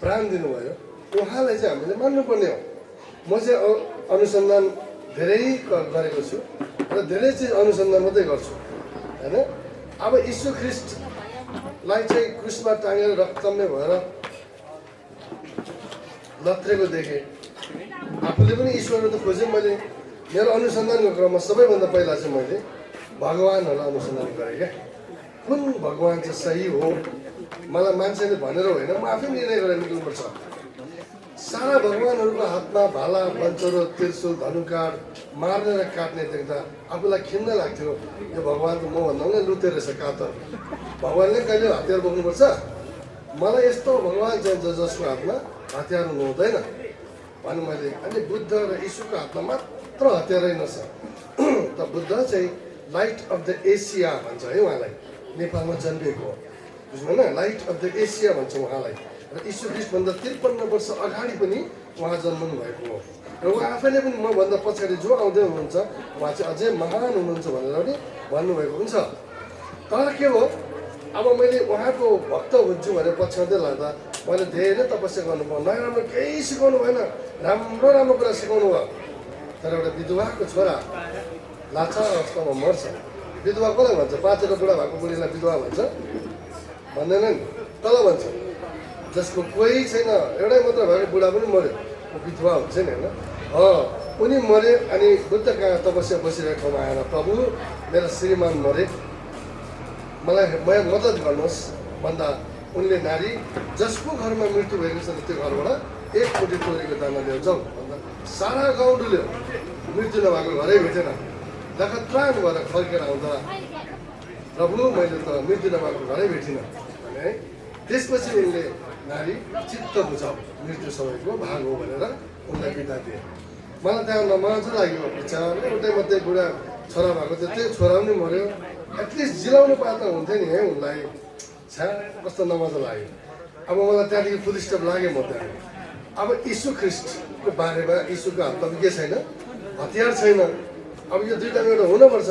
S16: प्राण दिनुभयो। उहाँलाई चाहिँ हामीले मान्नुपर्ने हो। म चाहिँ अनुसन्धान धेरै गरेको छु र धेरै चिज अनुसन्धान मात्रै गर्छु होइन। अब यीशु ख्रिस्टलाई चाहिँ क्रुसमा टाँगेर रक्तम्य भएर लत्रेको देखेँ। आफूले पनि ईश्वरहरू त खोजेँ। मैले मेरो अनुसन्धानको क्रममा सबैभन्दा पहिला चाहिँ मैले भगवान्हरूलाई अनुसन्धान गरेँ क्या। कुन भगवान् चाहिँ सही हो, मलाई मान्छेले भनेर होइन, म आफै निर्णय गरेर निक्ल्नुपर्छ। सारा भगवानहरूको हातमा भाला बन्चरो त्रिशूल धनुकाँड मार्ने र काट्ने देख्दा आफूलाई खिन्न लाग्थ्यो यो भगवान त मभन्दा पनि लुते रहेछ कातर भगवानले कहिले हतियार बोक्नुपर्छ मलाई यस्तो भगवान चाहिन्छ जसको हातमा हतियार हुनु हुँदैन भने मैले अनि बुद्ध र यीशुको हातमा मात्र हतियारै नछ त बुद्ध चाहिँ लाइट अफ द एसिया भन्छ है उहाँलाई नेपालमा जन्मेको हो बुझ्नु होइन लाइट अफ द एसिया भन्छ उहाँलाई र यीशु ख्रिस्टभन्दा 53 वर्ष अगाडि पनि उहाँ जन्मनु भएको हो र उहाँ आफैले पनि मभन्दा पछाडि जो आउँदै हुनुहुन्छ उहाँ चाहिँ अझै महान हुनुहुन्छ भनेर पनि भन्नुभएको हुन्छ तर के हो अब मैले उहाँको भक्त हुन्छु भनेर पछ्याउँदै लाग्दा मैले धेरै तपस्या गर्नुभयो नराम्रो केही सिकाउनु भएन राम्रो राम्रो कुरा सिकाउनु भयो तर एउटा विधवाको छोरा लाछा अवस्थामा मर्छ विधवा कसलाई भन्छ पाँचवटा बुढा भएको बुढीलाई विधवा भन्छ भन्दैन नि तल भन्छ जसको कोही छैन एउटै मात्र भएको बुढा पनि मऱ्यो विधवा हुन्छ नि होइन उनी मरे अनि बुद्ध कहाँ तपस्या बसिरहेको ठाउँमा आएर प्रभु मेरो श्रीमान मरे मलाई मद्दत गर्नुहोस् भन्दा उनले नारी जसको घरमा मृत्यु भएको छ त्यो घरबाट 1 कोटी तोरीको दाना ल्याउँछौ भन्दा सारा गाउँ डुल्यो मृत्यु नभएको घरै भेटेन लखत्रान भएर फर्केर आउँदा प्रभु मैले त मृत्यु नभएको घरै भेटिनँ भने है त्यसपछि उनले नारी चित्त बुझाऊ मृत्यु समयको भाग हो भनेर उनलाई बिदा दिए मलाई त्यहाँ नमाझ लाग्यो विचार एउटै मात्रै बुढा छोरा भएको थियो त्यो छोरा पनि मऱ्यो एटलिस्ट जिलाउनु पाता हुन्थ्यो नि है उनलाई छ्या कस्तो नमजा लाग्यो अब मलाई त्यहाँदेखि फुल स्टप लाग्यो म त्यहाँ अब यीशु ख्रिस्टको बारेमा यीशुको हातमा के छैन हतियार छैन अब यो दुईटामा एउटा हुनुपर्छ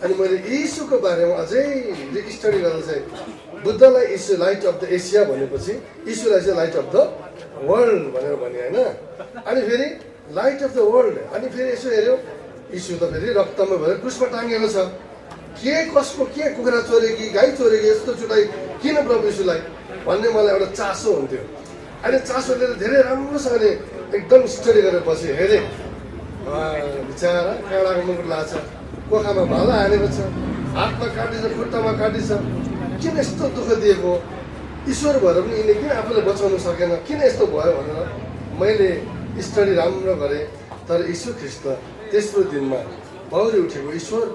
S16: अनि मैले यीशुको बारेमा अझै स्टडी गर्दा चाहिँ बुद्धलाई यीशु लाइट अफ द एसिया भनेपछि यीशुलाई चाहिँ लाइट अफ द वर्ल्ड भनेर भने होइन अनि फेरि लाइट अफ द वर्ल्ड अनि फेरि यसो हेऱ्यो यीशु त फेरि रक्तमा भएर क्रुसमा टाँगेको छ के कसको के कुखुरा चोरे कि गाई चोरे कि यस्तो चुटाइ किन प्रभु यीशुलाई भन्ने मलाई एउटा चासो हुन्थ्यो अनि चासो लिएर धेरै राम्रोसँगले एकदम स्टडी गरेर पछि हेरेँ बिचरा काँडाको मुकुट लाग्छ कोखामा भाला हानेको छ हातमा काटिन्छ खुट्टामा काटिन्छ किन यस्तो दुःख दिएको ईश्वर भएर पनि यिनले किन आफूलाई बचाउनु सकेन किन यस्तो भयो भनेर मैले स्टडी राम्रो गरेँ तर यीशु ख्रिस्ट तेस्रो दिनमा बौरी उठेको ईश्वर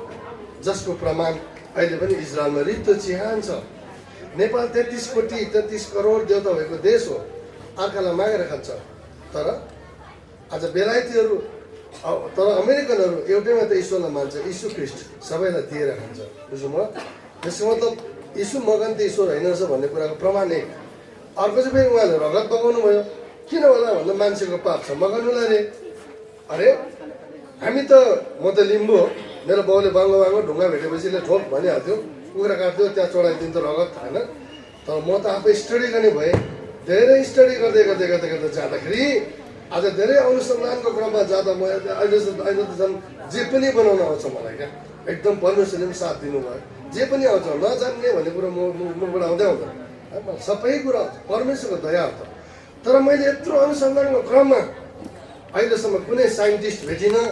S16: जसको प्रमाण अहिले पनि इजरायलमा रित्तो चिहान छ नेपाल 33 करोड देवता भएको देश हो अर्कालाई मागेर खान्छ तर आज बेलायतीहरू तर अमेरिकनहरू एउटै मात्र ईश्वरलाई मान्छ यीशु ख्रिस्ट सबैलाई दिएर खान्छ बुझ्नु म त्यसको मतलब यीशु मगन त ईश्वर होइन रहेछ भन्ने कुराको प्रमाण एक अर्को चाहिँ फेरि उहाँले रगत बगाउनु भयो किन होला भन्दा मान्छेको पाप छ मगाउनुलाई रे अरे हामी त म त लिम्बू हो मेरो बाउले बाङ्गो ढुङ्गा भेटेपछि ठोक भनिहाल्थ्यो कुखुरा काट्थ्यो त्यहाँ चढाइदिन्थ्यो रगत होइन तर म त आफै स्टडी गर्ने भएँ धेरै स्टडी गर्दै जाँदाखेरि आज धेरै अनुसन्धानको क्रममा जाँदा म अहिले त झन् जे पनि बनाउन आउँछ मलाई क्या एकदम परमेश्वरले पनि साथ दिनुभयो जे पनि आउँछ नजान्ने भन्ने कुरो मबाट आउँदै आउँदैन सबै कुरा परमेश्वरको दया हो तर मैले यत्रो अनुसन्धानको क्रममा अहिलेसम्म कुनै साइन्टिस्ट भेटिनँ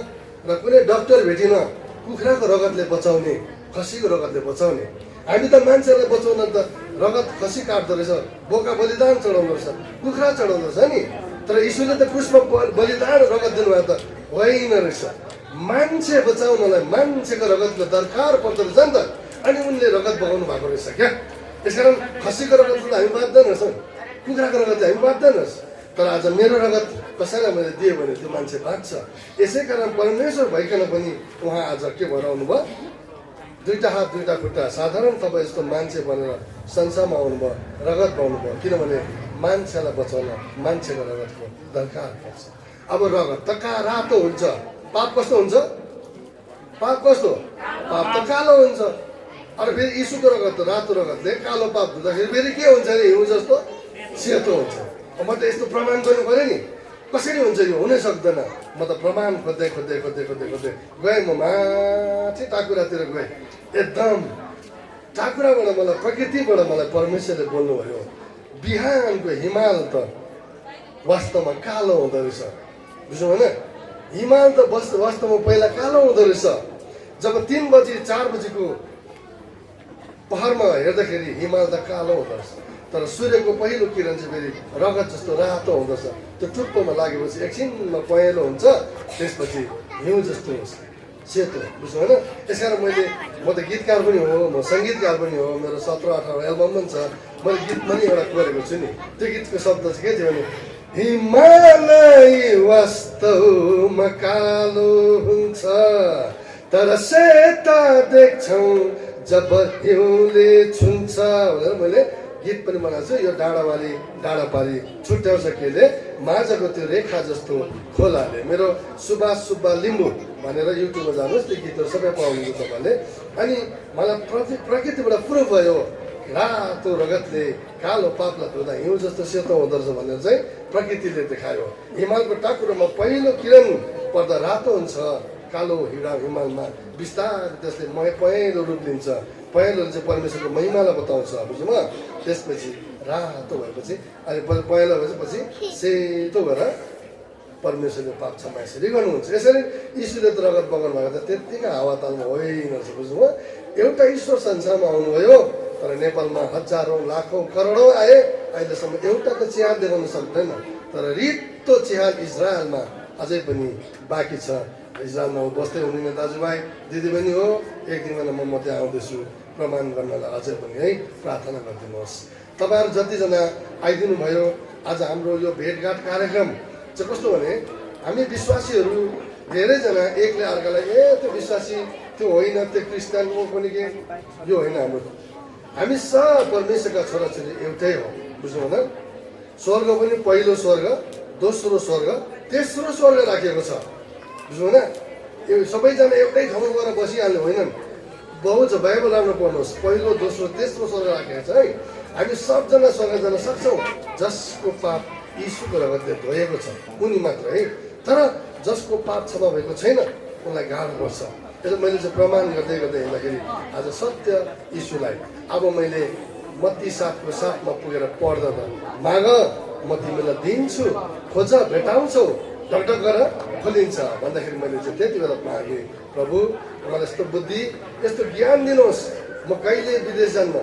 S16: र कुनै डक्टर भेटिनँ कुखुराको रगतले बचाउने खसीको रगतले बचाउने हामी त मान्छेलाई बचाउन त रगत खसी काट्दो रहेछ बोका बलिदान चढाउँदो रहेछ कुखुरा चढाउँदो रहेछ नि तर यीशुले त क्रुसमा बलिदान रगत दिनुभयो त होइन रहेछ मान्छे बचाउनलाई मान्छेको रगतको दरकार पर्दो रहेछ नि त अनि उनले रगत बगाउनु भएको रहेछ क्या त्यसकारण खसीको रगतले हामी बाँच्दैन रहेछ कुखुराको रगतले हामी बाँच्दैन रहेछ तर आज मेरो रगत कसैलाई मैले दिएँ भने त्यो मान्छे बाँच्छ यसै कारण परमेश्वर भइकन पनि उहाँ आज के भएर आउनुभयो दुईटा हात दुईटा खुट्टा साधारण तपाईँ जस्तो मान्छे बनेर संसारमा आउनुभयो रगत पाउनुभयो किनभने मान्छेलाई बचाउन मान्छेको रगतको दरकार पर्छ अब रगत त रातो हुन्छ पाप कस्तो हुन्छ पाप कस्तो पाप त कालो हुन्छ अरू फेरि यीशुको रगत त रातो रगतले कालो पाप धुँदाखेरि फेरि के हुन्छ अरे हिउँ जस्तो सेतो हुन्छ म त यस्तो प्रमाण गर्नु पऱ्यो नि कसरी हुन्छ यो हुनै सक्दैन म त प्रमाण खोज्दै गएँ म माथि टाकुरातिर गएँ एकदम टाकुराबाट मलाई प्रकृतिबाट मलाई परमेश्वरले बोल्नुभयो बिहानको हिमाल त वास्तवमा कालो हुँदो रहेछ बुझ्नु होइन हिमाल त वास्तवमा पहिला कालो हुँदो रहेछ जब 3 बजी 4 बजीको पहरमा हेर्दाखेरि हिमाल त कालो हुँदो रहेछ तर सूर्यको पहिलो किरण चाहिँ फेरि रगत जस्तो रातो हुँदछ। त्यो टुप्पोमा लागेपछि एकछिनमा पहेँलो हुन्छ, त्यसपछि हिउँ जस्तो सेतो, बुझ्नु होइन? त्यस कारण म त गीतकार पनि हो, म सङ्गीतकार पनि हो, मेरो 17-18 एल्बम पनि छ। मैले गीत पनि एउटा गरेको छु नि। त्यो गीतको शब्द चाहिँ के थियो भने हिमालय वास्तवमा कालो हुन्छ तर सेता देख्छौ जब हिउँले छुन्छ भनेर मैले गीत पनि बनाएको छु। यो डाँडावाली डाँडापारी छुट्याउँछ केले माझको त्यो रेखा जस्तो खोलाले। मेरो सुभाष सुब्बा लिम्बू भनेर युट्युबमा जानुहोस्, त्यो गीतहरू सबै पाउनुहुन्छ तपाईँले। अनि मलाई प्रकृतिबाट पुरो भयो रातो रगतले कालो पापलाई धुँदा हिउँ जस्तो सेतो हुँदो रहेछ भनेर चाहिँ प्रकृतिले देखायो। हिमालको टाकुरोमा पहिलो किरण पर्दा रातो हुन्छ, कालो हिमालमा बिस्तारै त्यसले पहेँलो रूप लिन्छ। पहेँलोले चाहिँ परमेश्वरको महिमालाई बताउँछ, बुझ्नुभयो? त्यसपछि रातो भएपछि अनि पहेँलो भएपछि सेतो भएर परमेश्वरले पाप क्षमा यसरी गर्नुहुन्छ। यसरी यीशुले त रगत बगान भएको त त्यत्तिकै हावातालमा होइन रहेछ, बुझ्नुभयो? एउटा ईश्वर संसारमा आउनुभयो तर नेपालमा हजारौँ लाखौँ करोडौँ आए, अहिलेसम्म एउटाको चिहान देखाउन सक्दैन। तर रित्तो चिहान इजरायलमा अझै पनि बाँकी छ। इजरायलमा बस्दै हुनुहुने दाजुभाइ दिदीबहिनी हो, एक दिनमा म त्यहाँ आउँदैछु प्रमाण गर्नलाई अझै पनि है प्रार्थना गरिदिनुहोस्। तपाईँहरू जतिजना आइदिनु भयो आज हाम्रो यो भेटघाट कार्यक्रम चाहिँ कस्तो भने हामी विश्वासीहरू धेरैजना एकले अर्कालाई त्यो विश्वासी त्यो होइन, त्यो क्रिस्चियन हो पनि के, यो होइन। हामी सब परमेश्वरका छोराछोरी एउटै हो, बुझ्नु होइन? स्वर्ग पनि पहिलो स्वर्ग, दोस्रो स्वर्ग, तेस्रो स्वर्ग राखिएको छ, बुझ्नु होइन? यो सबैजना एउटै ठाउँमा गएर बसिहाल्ने होइनन्। बहु छ बाइबल राम्रो पढ्नुहोस्, पहिलो दोस्रो तेस्रो स्वर्ग राखेको छ है। हामी सबजना स्वर्ग जान सक्छौँ जसको पाप यीशुको रगतले धोएको छ, उनी मात्र है। तर जसको पाप क्षमा भएको छैन उनलाई गाह्रो पर्छ। यसो मैले चाहिँ प्रमाण गर्दै हिँड्दाखेरि आज सत्य यीशुलाई अब मैले मत्ती 7:7 पुगेर पढ्दा त माग म तिमीलाई दिन्छु, खोज भेटाउँछौ, ढकढक गर खोलिन्छ भन्दाखेरि मैले चाहिँ त्यति बेला मागेँ, प्रभु मलाई यस्तो बुद्धि यस्तो ज्ञान दिनुहोस्, म कहिले विदेश जान्न,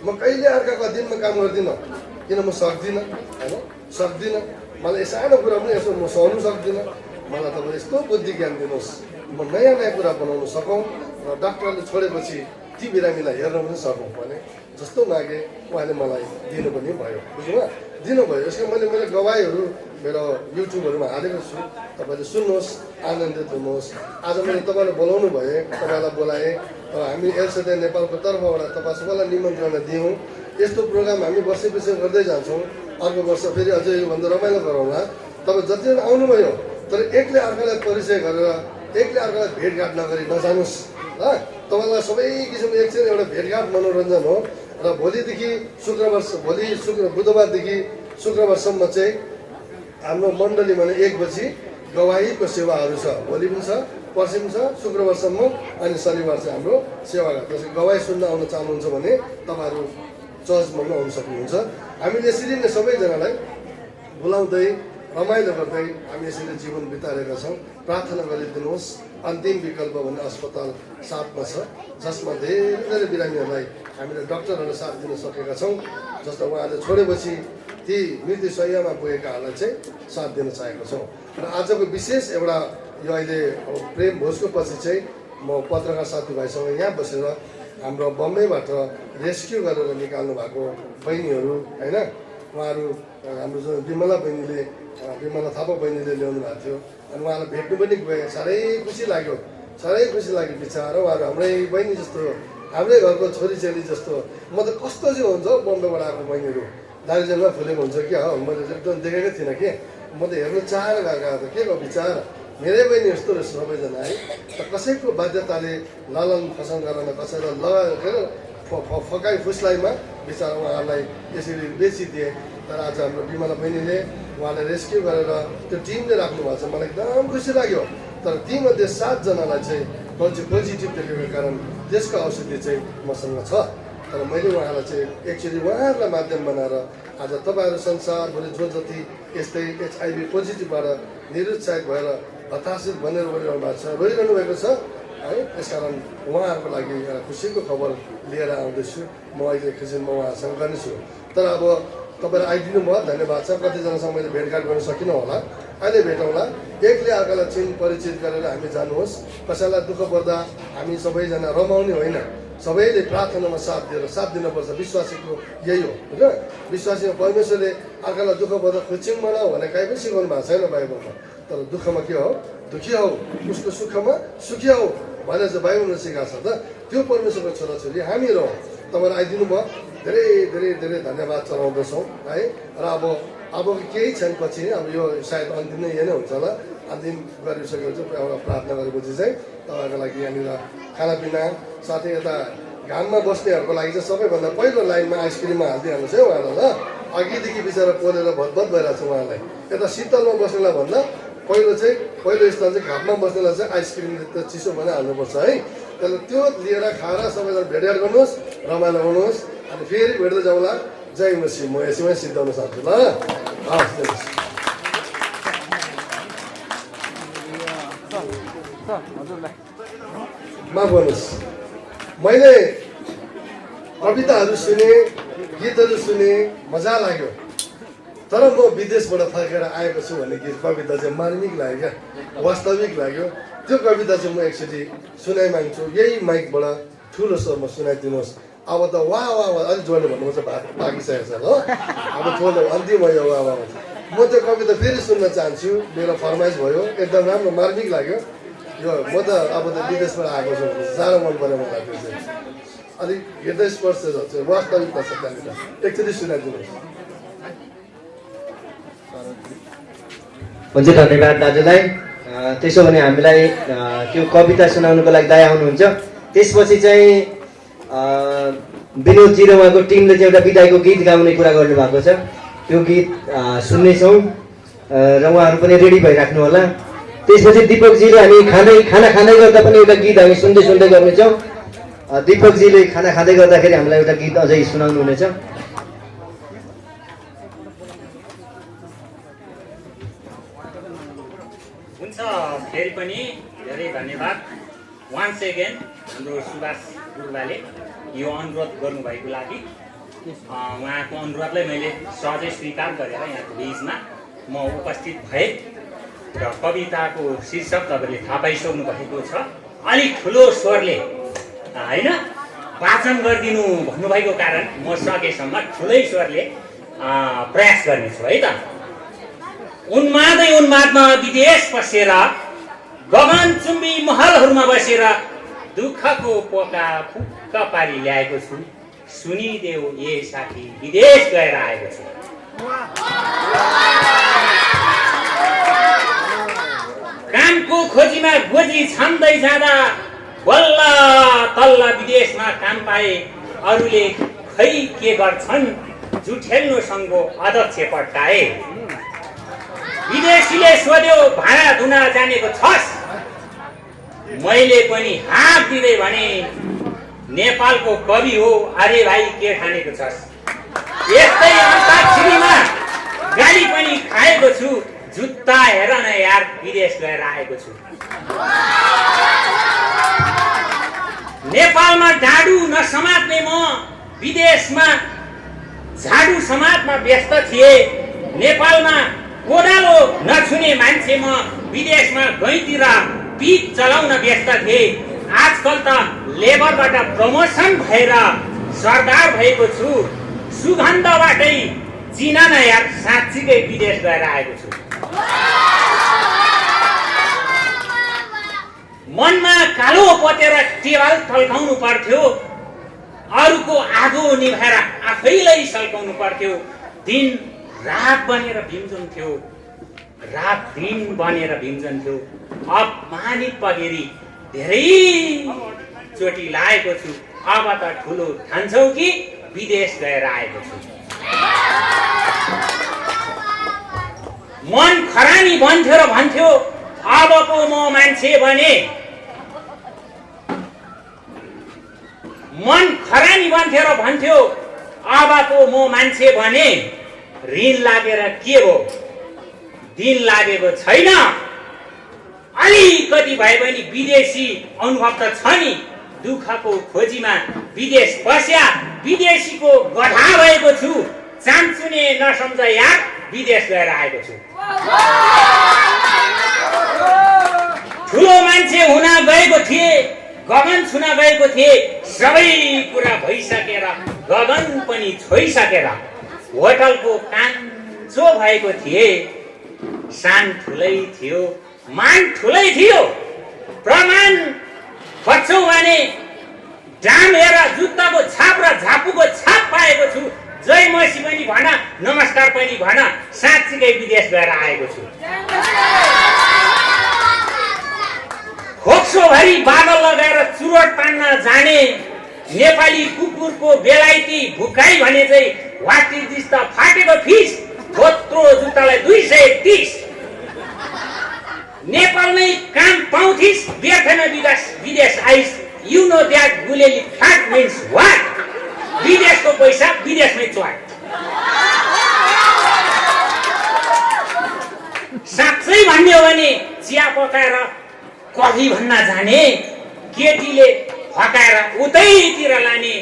S16: म कहिले अर्काको अधीनमा काम गर्दिनँ, किन म सक्दिनँ होइन, सक्दिनँ। मलाई सानो कुरा पनि यसो म सहनु सक्दिनँ। मलाई तपाईँ यस्तो बुद्धि ज्ञान दिनुहोस्, म नयाँ नयाँ कुरा बनाउन सकौँ र डाक्टरले छोडेपछि ती बिरामीलाई हेर्न पनि सकौँ भने जस्तो मागेँ उहाँले मलाई दिनु पनि भयो, बुझ्नुभयो? दिनुभयो। यसको मैले मेरो गवाईहरू मेरो युट्युबहरूमा हालेको छु, तपाईँले सुन्नुहोस्, आनन्दित हुनुहोस्। आज मैले तपाईँलाई बोलाउनु भए, तपाईँलाई बोलाएँ, हामी एलसेडे नेपालको तर्फबाट तपाईँ सबैलाई निमन्त्रण दियौँ। यस्तो प्रोग्राम हामी वर्षपछि गर्दै जान्छौँ, अर्को वर्ष फेरि अझै योभन्दा रमाइलो गरौँला। तपाईँ जतिजना आउनुभयो तर एकले अर्कालाई परिचय गरेर एकले अर्कालाई भेटघाट नगरी नजानुहोस् ल। तपाईँलाई सबै किसिमको एकछिन एउटा भेटघाट मनोरञ्जन हो र भोलिदेखि बुधबारदेखि शुक्रबारसम्म चाहिँ हाम्रो मण्डलीमा 1 बजी गवाहीको सेवाहरू छ, भोलि पनि छ, पर्सि पनि छ, शुक्रबारसम्म अनि शनिबार चाहिँ हाम्रो सेवा जसले गवाही सुन्न आउन चाहनुहुन्छ भने तपाईँहरू चर्चमा पनि आउन सक्नुहुन्छ। हामीले यसरी नै सबैजनालाई बोलाउँदै रमाइलो गर्दै हामी यसरी जीवन बिताएका छौँ। प्रार्थना गरिदिनुहोस्। अन्तिम विकल्प भने अस्पताल 7मा छ, जसमा धेरै बिरामीहरूलाई हामीले डक्टरहरू साथ दिन सकेका छौँ। जस्तो उहाँले छोडेपछि ती मृत्यु शय्यामा पुगेकाहरूलाई चाहिँ साथ दिन चाहेका छौँ। र आजको विशेष एउटा यो अहिले प्रेम भोजको पछि चाहिँ म पत्रकार साथीभाइसँग यहाँ बसेर हाम्रो बम्बईबाट रेस्क्यु गरेर निकाल्नु भएको बहिनीहरू होइन, उहाँहरू हाम्रो जो विमला थापा बहिनीले ल्याउनु भएको थियो अनि उहाँलाई भेट्नु पनि गएँ। साह्रै खुसी लाग्यो बिचरा उहाँहरू हाम्रै बहिनी जस्तो, हाम्रै घरको छोरीचेली जस्तो। म त कस्तो चाहिँ हुन्छ बम्बईबाट आएको बहिनीहरू दार्जिलिङमा फुलेको हुन्छ क्या हो, मैले एकदम देखेकै थिइनँ कि म त हेर्नु चाहेर गएको त के को विचार मेरै बहिनी यस्तो रहेछ सबैजना है। त कसैको बाध्यताले लालन फसन गरेर कसैलाई लगाएर फकाइ फुस्लाइमा बिचरा उहाँहरूलाई यसरी बेचिदिए। तर आज हाम्रो विमला बहिनीले उहाँलाई रेस्क्यु गरेर त्यो टिमले राख्नु भएको छ, मलाई एकदम खुसी लाग्यो। तर तीमध्ये 7 जनालाई चाहिँ पोजिटिभ देखेको कारण त्यसको औषधि चाहिँ मसँग छ। तर मैले उहाँलाई चाहिँ एक्चुअली उहाँहरूलाई माध्यम बनाएर आज तपाईँहरू संसारभरि जो जति यस्तै HIV पोजिटिभबाट निरुत्साहित भएर हताशित बनेर रोइरहनु भएको छ, रोइरहनु भएको छ, है। त्यसकारण उहाँहरूको लागि एउटा खुसीको खबर लिएर आउँदैछु। म अहिले एकैछिन म उहाँहरूसँग गर्नेछु। तर अब तपाईँहरू आइदिनु भयो, धन्यवाद छ। कतिजनासँग मैले भेटघाट गर्न सकिनँ होला, अहिले भेटौँला। एकले अर्कालाई परिचित गरेर हामी जानुहोस्। कसैलाई दुःख पर्दा हामी सबैजना रमाउने होइन, सबैले प्रार्थनामा साथ दिनुपर्छ। विश्वासीको यही हो होइन। विश्वासीमा परमेश्वरले अर्कालाई दुःख पर्दा खुच्चिङ मनाऊ भने कहीँ पनि सिकाउनु भएको छैन बाइबलमा। तर दुःखमा के हो, दुखी हौ, उसको सुखमा सुखी हौ भनेर चाहिँ बाइबलमा सिकाएको छ। त त्यो परमेश्वरको छोराछोरी हामीहरू हौ। तपाईँहरू आइदिनु भयो, धेरै धेरै धेरै धन्यवाद चढाउँदछौँ है। र अब केही छैन, पछि अब यो सायद अन्तिम नै यही नै हुन्छ होला। अन्तिम गरिसकेपछि एउटा प्रार्थना गरेपछि चाहिँ तपाईँहरूको लागि यहाँनिर खानापिना, साथै यता घाममा बस्नेहरूको लागि चाहिँ सबैभन्दा पहिलो लाइनमा आइसक्रिममा हालिदिइहाल्नुहोस् है उहाँलाई ल। अघिदेखि बिचरा पोलेर भतभत भइरहेको छ उहाँलाई। यता शीतलमा बस्नेलाई भन्दा पहिलो स्थान चाहिँ घाममा बस्नेलाई चाहिँ आइसक्रिम त चिसो बनाइ हाल्नुपर्छ है। त्यसले त्यो लिएर खाएर सबैजना भेटघाट गर्नुहोस्, रमाइलो गर्नुहोस्। अनि फेरि भेट्दै जाउँला। जय मसी। म यसैमा सिद्धाउन सक्छु ल। हस् माफ गर्नुहोस्, मैले कविताहरू सुने, गीतहरू सुने, मजा लाग्यो। तर म विदेशबाट फर्केर आएको छु भन्ने गीत कविता चाहिँ मार्मिक लाग्यो क्या, वास्तविक लाग्यो। त्यो कविता चाहिँ म एकचोटि सुनाइ माग्छु। यही माइकबाट ठुलो स्वरमा सुनाइदिनुहोस्। अब त वाह वाह वाह अलिक जोड्नु भन्नुपर्छ, भात पाकिसकेको छ ल। अब थोरै अन्तिम भयो वाह वाह। म त्यो कविता फेरि सुन्न चाहन्छु, मेरो फरमाइस भयो। एकदम राम्रो मार्मिक लाग्यो यो। म त अब त विदेशबाट आएको छु, साह्रो मन पऱ्यो मलाई। त्यो चाहिँ अलिक हृदय स्पर्श चाहिँ वास्तविकता छ त्यहाँनिर। एकचोटि सुनाइदिनुहोस्।
S7: हुन्छ, धन्यवाद दाजुलाई। त्यसो भने हामीलाई त्यो कविता सुनाउनुको लागि दाइ आउनुहुन्छ। त्यसपछि चाहिँ विनोदजी र उहाँको टिमले चाहिँ एउटा बिदाईको गीत गाउने कुरा गर्नुभएको छ। त्यो गीत सुन्नेछौँ र उहाँहरू पनि रेडी भइराख्नु होला। त्यसपछि दिपकजीले हामी खाना खाँदै गर्दा पनि एउटा गीत हामी सुन्दै गर्नेछौँ। दिपकजीले खाना खाँदै गर्दाखेरि हामीलाई एउटा गीत अझै सुनाउनु हुनेछ।
S8: हुन्छ, फेरि पनि धेरै धन्यवाद। वान्स एगेन हाम्रो सुभाष गुरुबाले यो अनुरोध गर्नुभएको लागि। उहाँको अनुरोधलाई मैले सहजै स्वीकार गरेर यहाँको बिचमा म उपस्थित भएँ। र कविताको शीर्षक तपाईँले थाहा पाइसक्नु भएको छ। अलिक ठुलो स्वरले होइन वाचन गरिदिनु भन्नुभएको कारण म सकेसम्म ठुलै स्वरले प्रयास गर्नेछु है त। उन्मादमा विदेश पसेर गगनचुम्बी महलहरूमा बसेर दुःखको पोका फुक्क पारी ल्याएको छु। सुनिदेऊ ए साथी, विदेश गएर आएको छु। कामको खोजीमा गोजी छान्दै जाँदा बल्ल तल्ल विदेशमा काम पाए। अरूले खै के गर्छन्, जुठेल्नु सङ्गो अध्यक्ष पट्काए। विदेशीले सोध्यो भाडा धुन जानेको छस्? मैले पनि हात दिँदै भने नेपालको कवि हो, अरे भाइ के ठानेको छस्? यस्तै अन्ताक्षरीमा गाली पनि खाएको छु। जुत्ता हेर न यार, विदेश गएर आएको छु। नेपालमा डाडु नसमात्ने म विदेशमा झाडु समात्मा व्यस्त थिए। नेपालमा कोदालो नछुने मान्छे म विदेशमा गैँतिर पिक चलाउन व्यस्त थिए। आजकल त लेबरबाट प्रमोसन भएर सरदार भएको छु। सुगन्धबाटै चिना न यार, साँच्चीकै विदेश गएर आएको छु। मनमा कालो पतेर टेबल थल्काउनु पर्थ्यो। अरूको आगो निभाएर आफैलाई सल्काउनु पर्थ्यो। दिन रात बनेर भिम्जन्थ्यो, रात दिन बनेर भिम्जन्थ्यो। अपमानित पगेरी धेरै चोटि लागेको छु। अब त ठुलो ठान्छौ कि विदेश गएर आएको छु। मन खरानी बन्थ्यो र भन्थ्यो अबको म मान्छे बने। मन खरानी बन्थ्यो र भन्थ्यो अबको म मान्छे बने। ऋण लागेर के हो, दिन लागेको छैन। अलिकति कति भाइ बहिनी विदेशी अनुभव त छ नि। दुःखको खोजीमा विदेश बस्या विदेशीको गधा भएको छु। चान्चुने नसम्झ यार विदेश गएर आएको छु। ठुलो मान्छे हुन गएको थिए, गगन छुन गएको थिए, सबै कुरा भइसकेर गगन पनि छोइसकेर होटलको कान्छो भएको थिए। सान ठुलै थियो, मान ठुलै थियो। प्रमाण खोज्छौ भने डाम हेर जुत्ताको छाप र झापुको छाप पाएको छु। जय मसी पनि भन, नमस्कार पनि भन, साँच्चीकै विदेश गएर आएको छु। खोक्सोभरि बादल लगाएर चुरोट तान्न जाने नेपाली कुकुरको बेलायती भुकाई भने चाहिँ वाट इज दिस त फाटेको फिस। थोत्रो जुत्तालाई 230। नेपालमै काम पाउँथिस्, व्यर्थमा विदेश आइस। यु नो द्याट गुलेली फ्याट मिन्स वाट। विदेशको पैसा विदेशमै च्वाट। साँच्चै भन्ने हो भने चिया पकाएर कफी भन्न जाने, केटीले फकाएर उतैतिर लाने,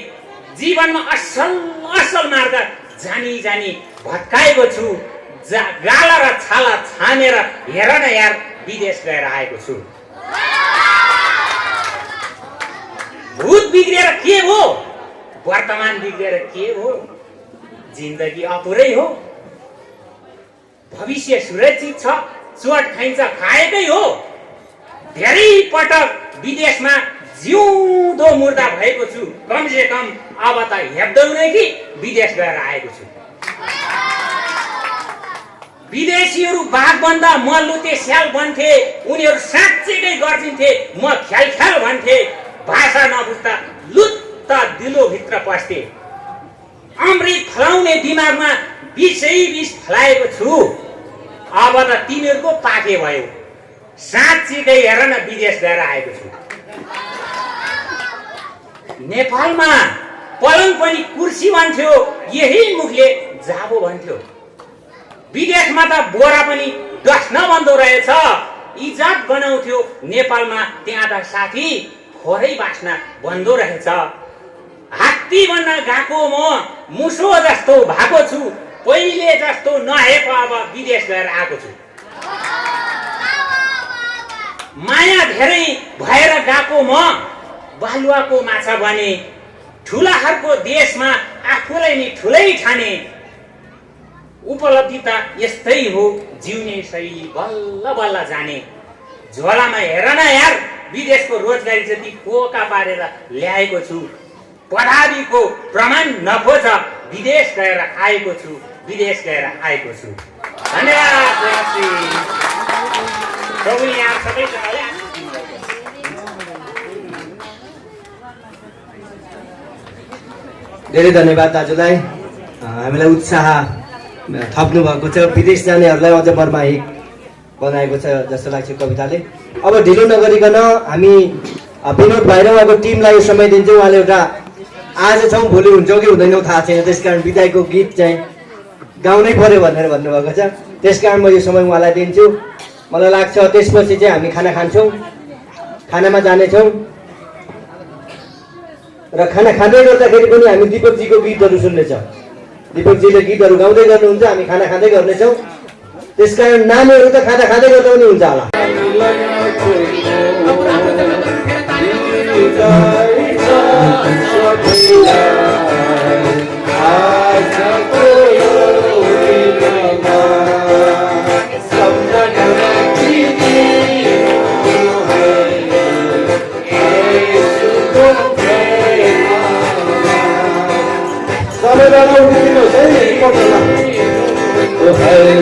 S8: जीवनमा असल असल मार्ग जानी जानी भत्काएको छु। गाला र छाला छानेर हेर न यार विदेश गएर आएको छु। भूत बिग्रेर के हो, वर्तमान बिग्रेर के हो, जिन्दगी अपुरै हो। भविष्य सुरक्षित छ, चोट खाइन्छ खाएकै हो। धेरै पटक विदेशमा जिउँदो मुर्दा भएको छु। कम से कम अब त हेप्दै कि विदेश गएर आएको छु। विदेशीहरू बाघ बन्दा म लुते स्याल बन्थे, उनीहरू साँच्चैकै गर्जिन्थे, म ख्याल ख्याल भन्थे। भाषा नबुझ्दा लुत्त दिलोभित्र पस्थे। अमृत फलाउने दिमागमा विषै विष फलाएको छु। अब त तिनीहरूको पाके भयो। साँच्चीकै हेर न विदेश गएर आएको छु। नेपालमा पलङ पनि कुर्सी भन्थ्यो, यही मुखले जाबो भन्थ्यो। विदेशमा त बोरा पनि डस्न बन्दो रहेछ। इज्जत बनाउँथ्यो नेपालमा, त्यहाँ त साथी खोरै बाँच्न बन्दो रहेछ। हात्ती बन्न गएको म मुसो जस्तो भएको छु। पहिले जस्तो नहेको अब विदेश गएर आएको छु। माया धेरै भएर गएको म बालुवाको माछा बने। ठुलाहरूको देशमा आफूलाई नि ठुलै ठाने। उपलब्धि त यस्तै हो, जिउने शैली बल्ल बल्ल जाने। झोलामा हेर न यार विदेशको रोजगारी जति पोका पारेर ल्याएको छु। पढाइको प्रमाण नखोज, विदेश गएर आएको छु, विदेश गएर आएको छु। धन्यवाद। प्रभु यहाँ सबैजनालाई
S7: धेरै धन्यवाद दाजुलाई। हामीलाई उत्साह थप्नु भएको छ। विदेश जानेहरूलाई अझ बर्माहिक बनाएको छ जस्तो लाग्छ कविताले। अब ढिलो नगरिकन हामी विनोद भाइ र उहाँको टिमलाई यो समय दिन्छौँ। उहाँले एउटा आज छौँ भोलि हुन्छौँ कि हुँदैनौँ थाहा छैन, त्यसकारण बिदाईको गीत चाहिँ गाउनै पर्यो भनेर भन्नुभएको छ। त्यसकारण म यो समय उहाँलाई दिन्छु। मलाई लाग्छ त्यसपछि चाहिँ हामी खाना खान्छौँ, खानामा जानेछौँ र खाना खाँदै गर्दाखेरि पनि हामी दिपकजीको गीतहरू सुन्नेछौँ। दिपकजीले गीतहरू गाउँदै गर्नुहुन्छ, हामी खाना खाँदै गर्नेछौँ। त्यसकारण नानीहरू त खाना खाँदै गर्दा पनि हुन्छ होला।
S4: Bye.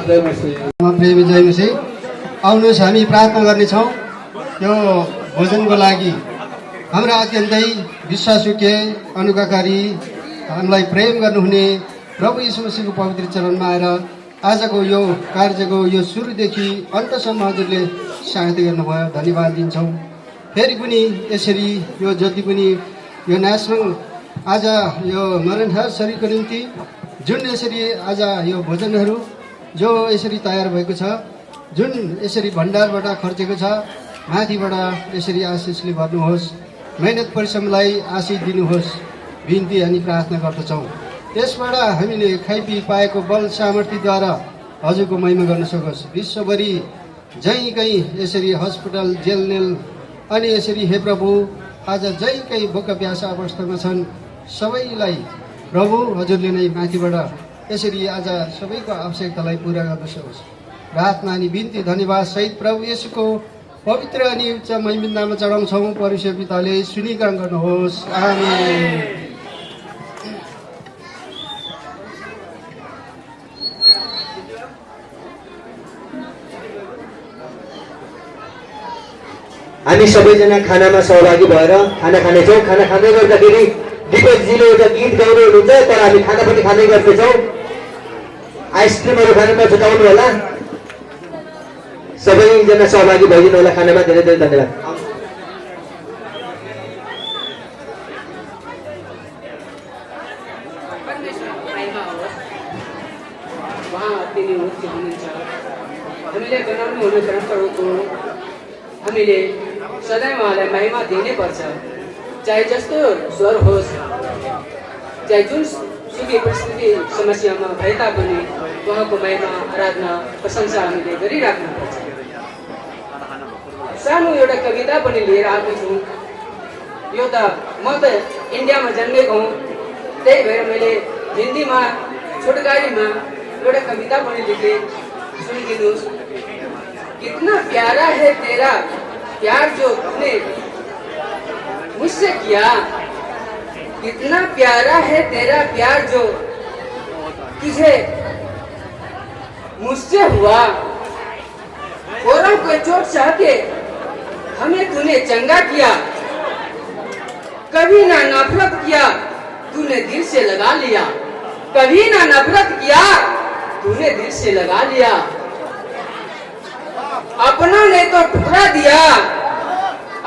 S9: प्रेमी जयमसी आउनुहोस् हामी प्रार्थना गर्नेछौँ यो भोजनको लागि हाम्रा अत्यन्तै विश्वासयोग्य अनुज्ञाकारी हामीलाई प्रेम गर्नुहुने प्रभु यीशु मसीहको पवित्र चरणमा आएर आजको यो कार्यको यो सुरुदेखि अन्तसम्म हजुरले सहायता गर्नुभयो, धन्यवाद दिन्छौँ। फेरि पनि यसरी यो जति पनि यो नेसनल आज यो मरणहार शरीरको निम्ति जुन यसरी आज यो भोजनहरू जो यसरी तयार भएको छ, जुन यसरी भण्डारबाट खर्चेको छ, माथिबाट यसरी आशिषले भर्नुहोस्, मेहनत परिश्रमलाई आशिष दिनुहोस्, बिन्ती अनि प्रार्थना गर्दछौँ। त्यसबाट हामीले खाइपी पाएको बल सामर्थ्यद्वारा हजुरको महिमा गर्न सकोस्। विश्वभरि जहीँ कहीँ यसरी हस्पिटल जेलनेल अनि यसरी हे प्रभु आज जहीँ कहीँ भोक प्यासा अवस्थामा छन् सबैलाई प्रभु हजुरले नै माथिबाट यसरी आज सबैको आवश्यकतालाई पुरा गर्न सकोस्। प्रार्थना अनि बिन्ती धन्यवाद सहित प्रभु येशूको पवित्र अनि उच्च महिमा नाममा चढाउँछौँ। परमेश्वर पिताले स्वीकार गर्नुहोस्, आमेन।
S7: हामी सबैजना खानामा सहभागी भएर खाना खानेछौँ। खाना खाँदै गर्दाखेरि दिपकजीले एउटा गीत गाउनु हुनुहुन्छ, तर हामी खाना पनि खाँदै गर्दैछौँ। आइसक्रिमहरू खान नछुटाउनु होला, सबैजना सहभागी भइदिनु होला खानामा। धेरै धेरै धन्यवाद।
S2: हामीले बनाउनु हुने परम्पराको हामीले सधैँ उहाँलाई महिमा दिनै पर्छ। चाहे जस्तो स्वर होस्, चाहे जुन सुकै परिस्थिति समस्यामा भए तापनि उहाँको महिमा आराधना प्रशंसा हामीले गरिराख्नुपर्छ। सानो एउटा कविता पनि लिएर आएको छु। यो त म त इन्डियामा जन्मेको हुँ, त्यही भएर मैले हिन्दीमा छोटकारीमा एउटा कविता पनि लेखेँ, सुनिदिनुहोस्। कितना प्यारा है तेरा प्यार जो तूने मुझसे किया, कितना प्यारा है तेरा प्यार जो तुझे मुझसे हुआ। औरों को चोट सह के हमें तूने चंगा किया, कभी ना नफरत किया तूने दिल से लगा लिया, कभी ना नफरत किया तूने दिल से लगा लिया। अपनों ने तो ठुकरा दिया,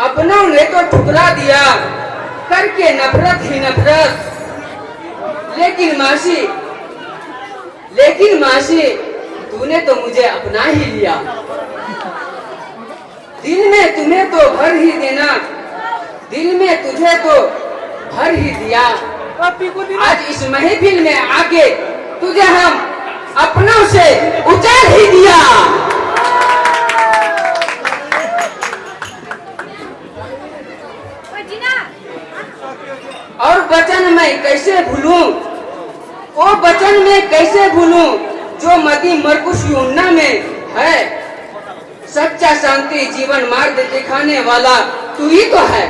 S2: अपनों ने तो ठुकरा दिया करके नफरत ही नफरत। लेकिन मासी तूने तो मुझे अपना ही लिया। दिल में तुम्हें तो भर ही देना, दिल में तुझे तो भर ही दिया। आज इस महफिल में आके तुझे हम अपनों से उतार ही दिया। और वचन मैं कैसे भूलूं, वो वचन मैं कैसे भूलूं जो मदी मरकुश यूहन्ना में है। सच्चा शांति जीवन मार्ग दिखाने वाला तू ही तो है।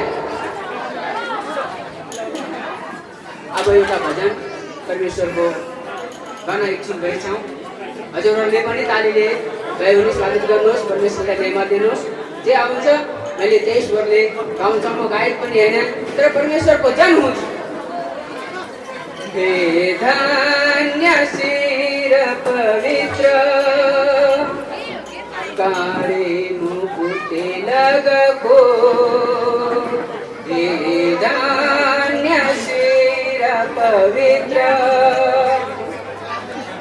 S2: अब एउटा भजन परमेश्वरको गाना इच्छुक भएछौँ। हजुरहरूले पनि तालीले भए भने स्वागत गर्नुहोस्, परमेश्वरलाई महिमा दिनुहोस्। जे आउँछ मैले त्यही स्वरले गाउँछ, म गायक पनि होइन, तर परमेश्वरको जन हुँ। हे धन्य शिर पवित्र काळे मुकुटे लगको, हे धन्य शिर पवित्र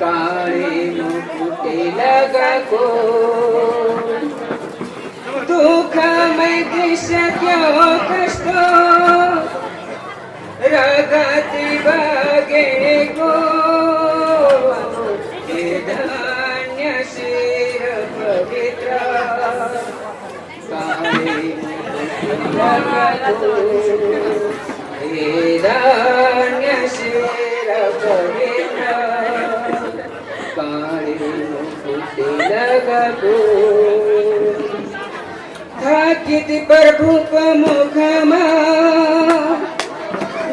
S2: काळे मुकुटे लगको। दुःखमय दृश्य क्यों कष्ट रगति बगेको, हे धन्य शिर पवित्र काळे लगको, हे धन्य शिर पवित्र काळे मुकुटे लगको। थाकित प्रभुप मुखमा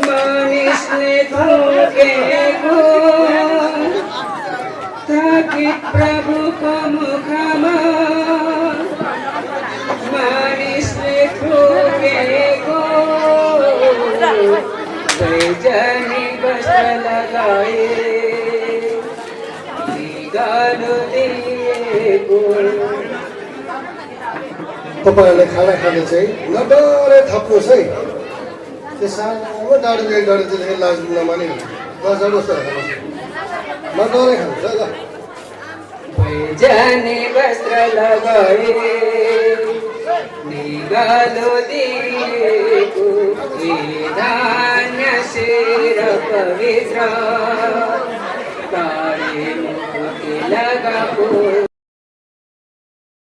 S2: मानिसले थोकेको, थाकित प्रभुको मुखमा मानिसले ठोकेको वैजनी वस्त्र लगाए गालो दिएको
S16: तपाईँहरूले खाना खाने चाहिँ नडरे थप्नुहोस् है त्यो सानो डाडु एक डाडु चाहिँ लाज नमाने जबरजस्त नडरे खानुहोस् है ल
S2: वैजनी वस्त्र लगाए निगालो दिएको धान्य शिर पवित्र काले मुकुट लगाएको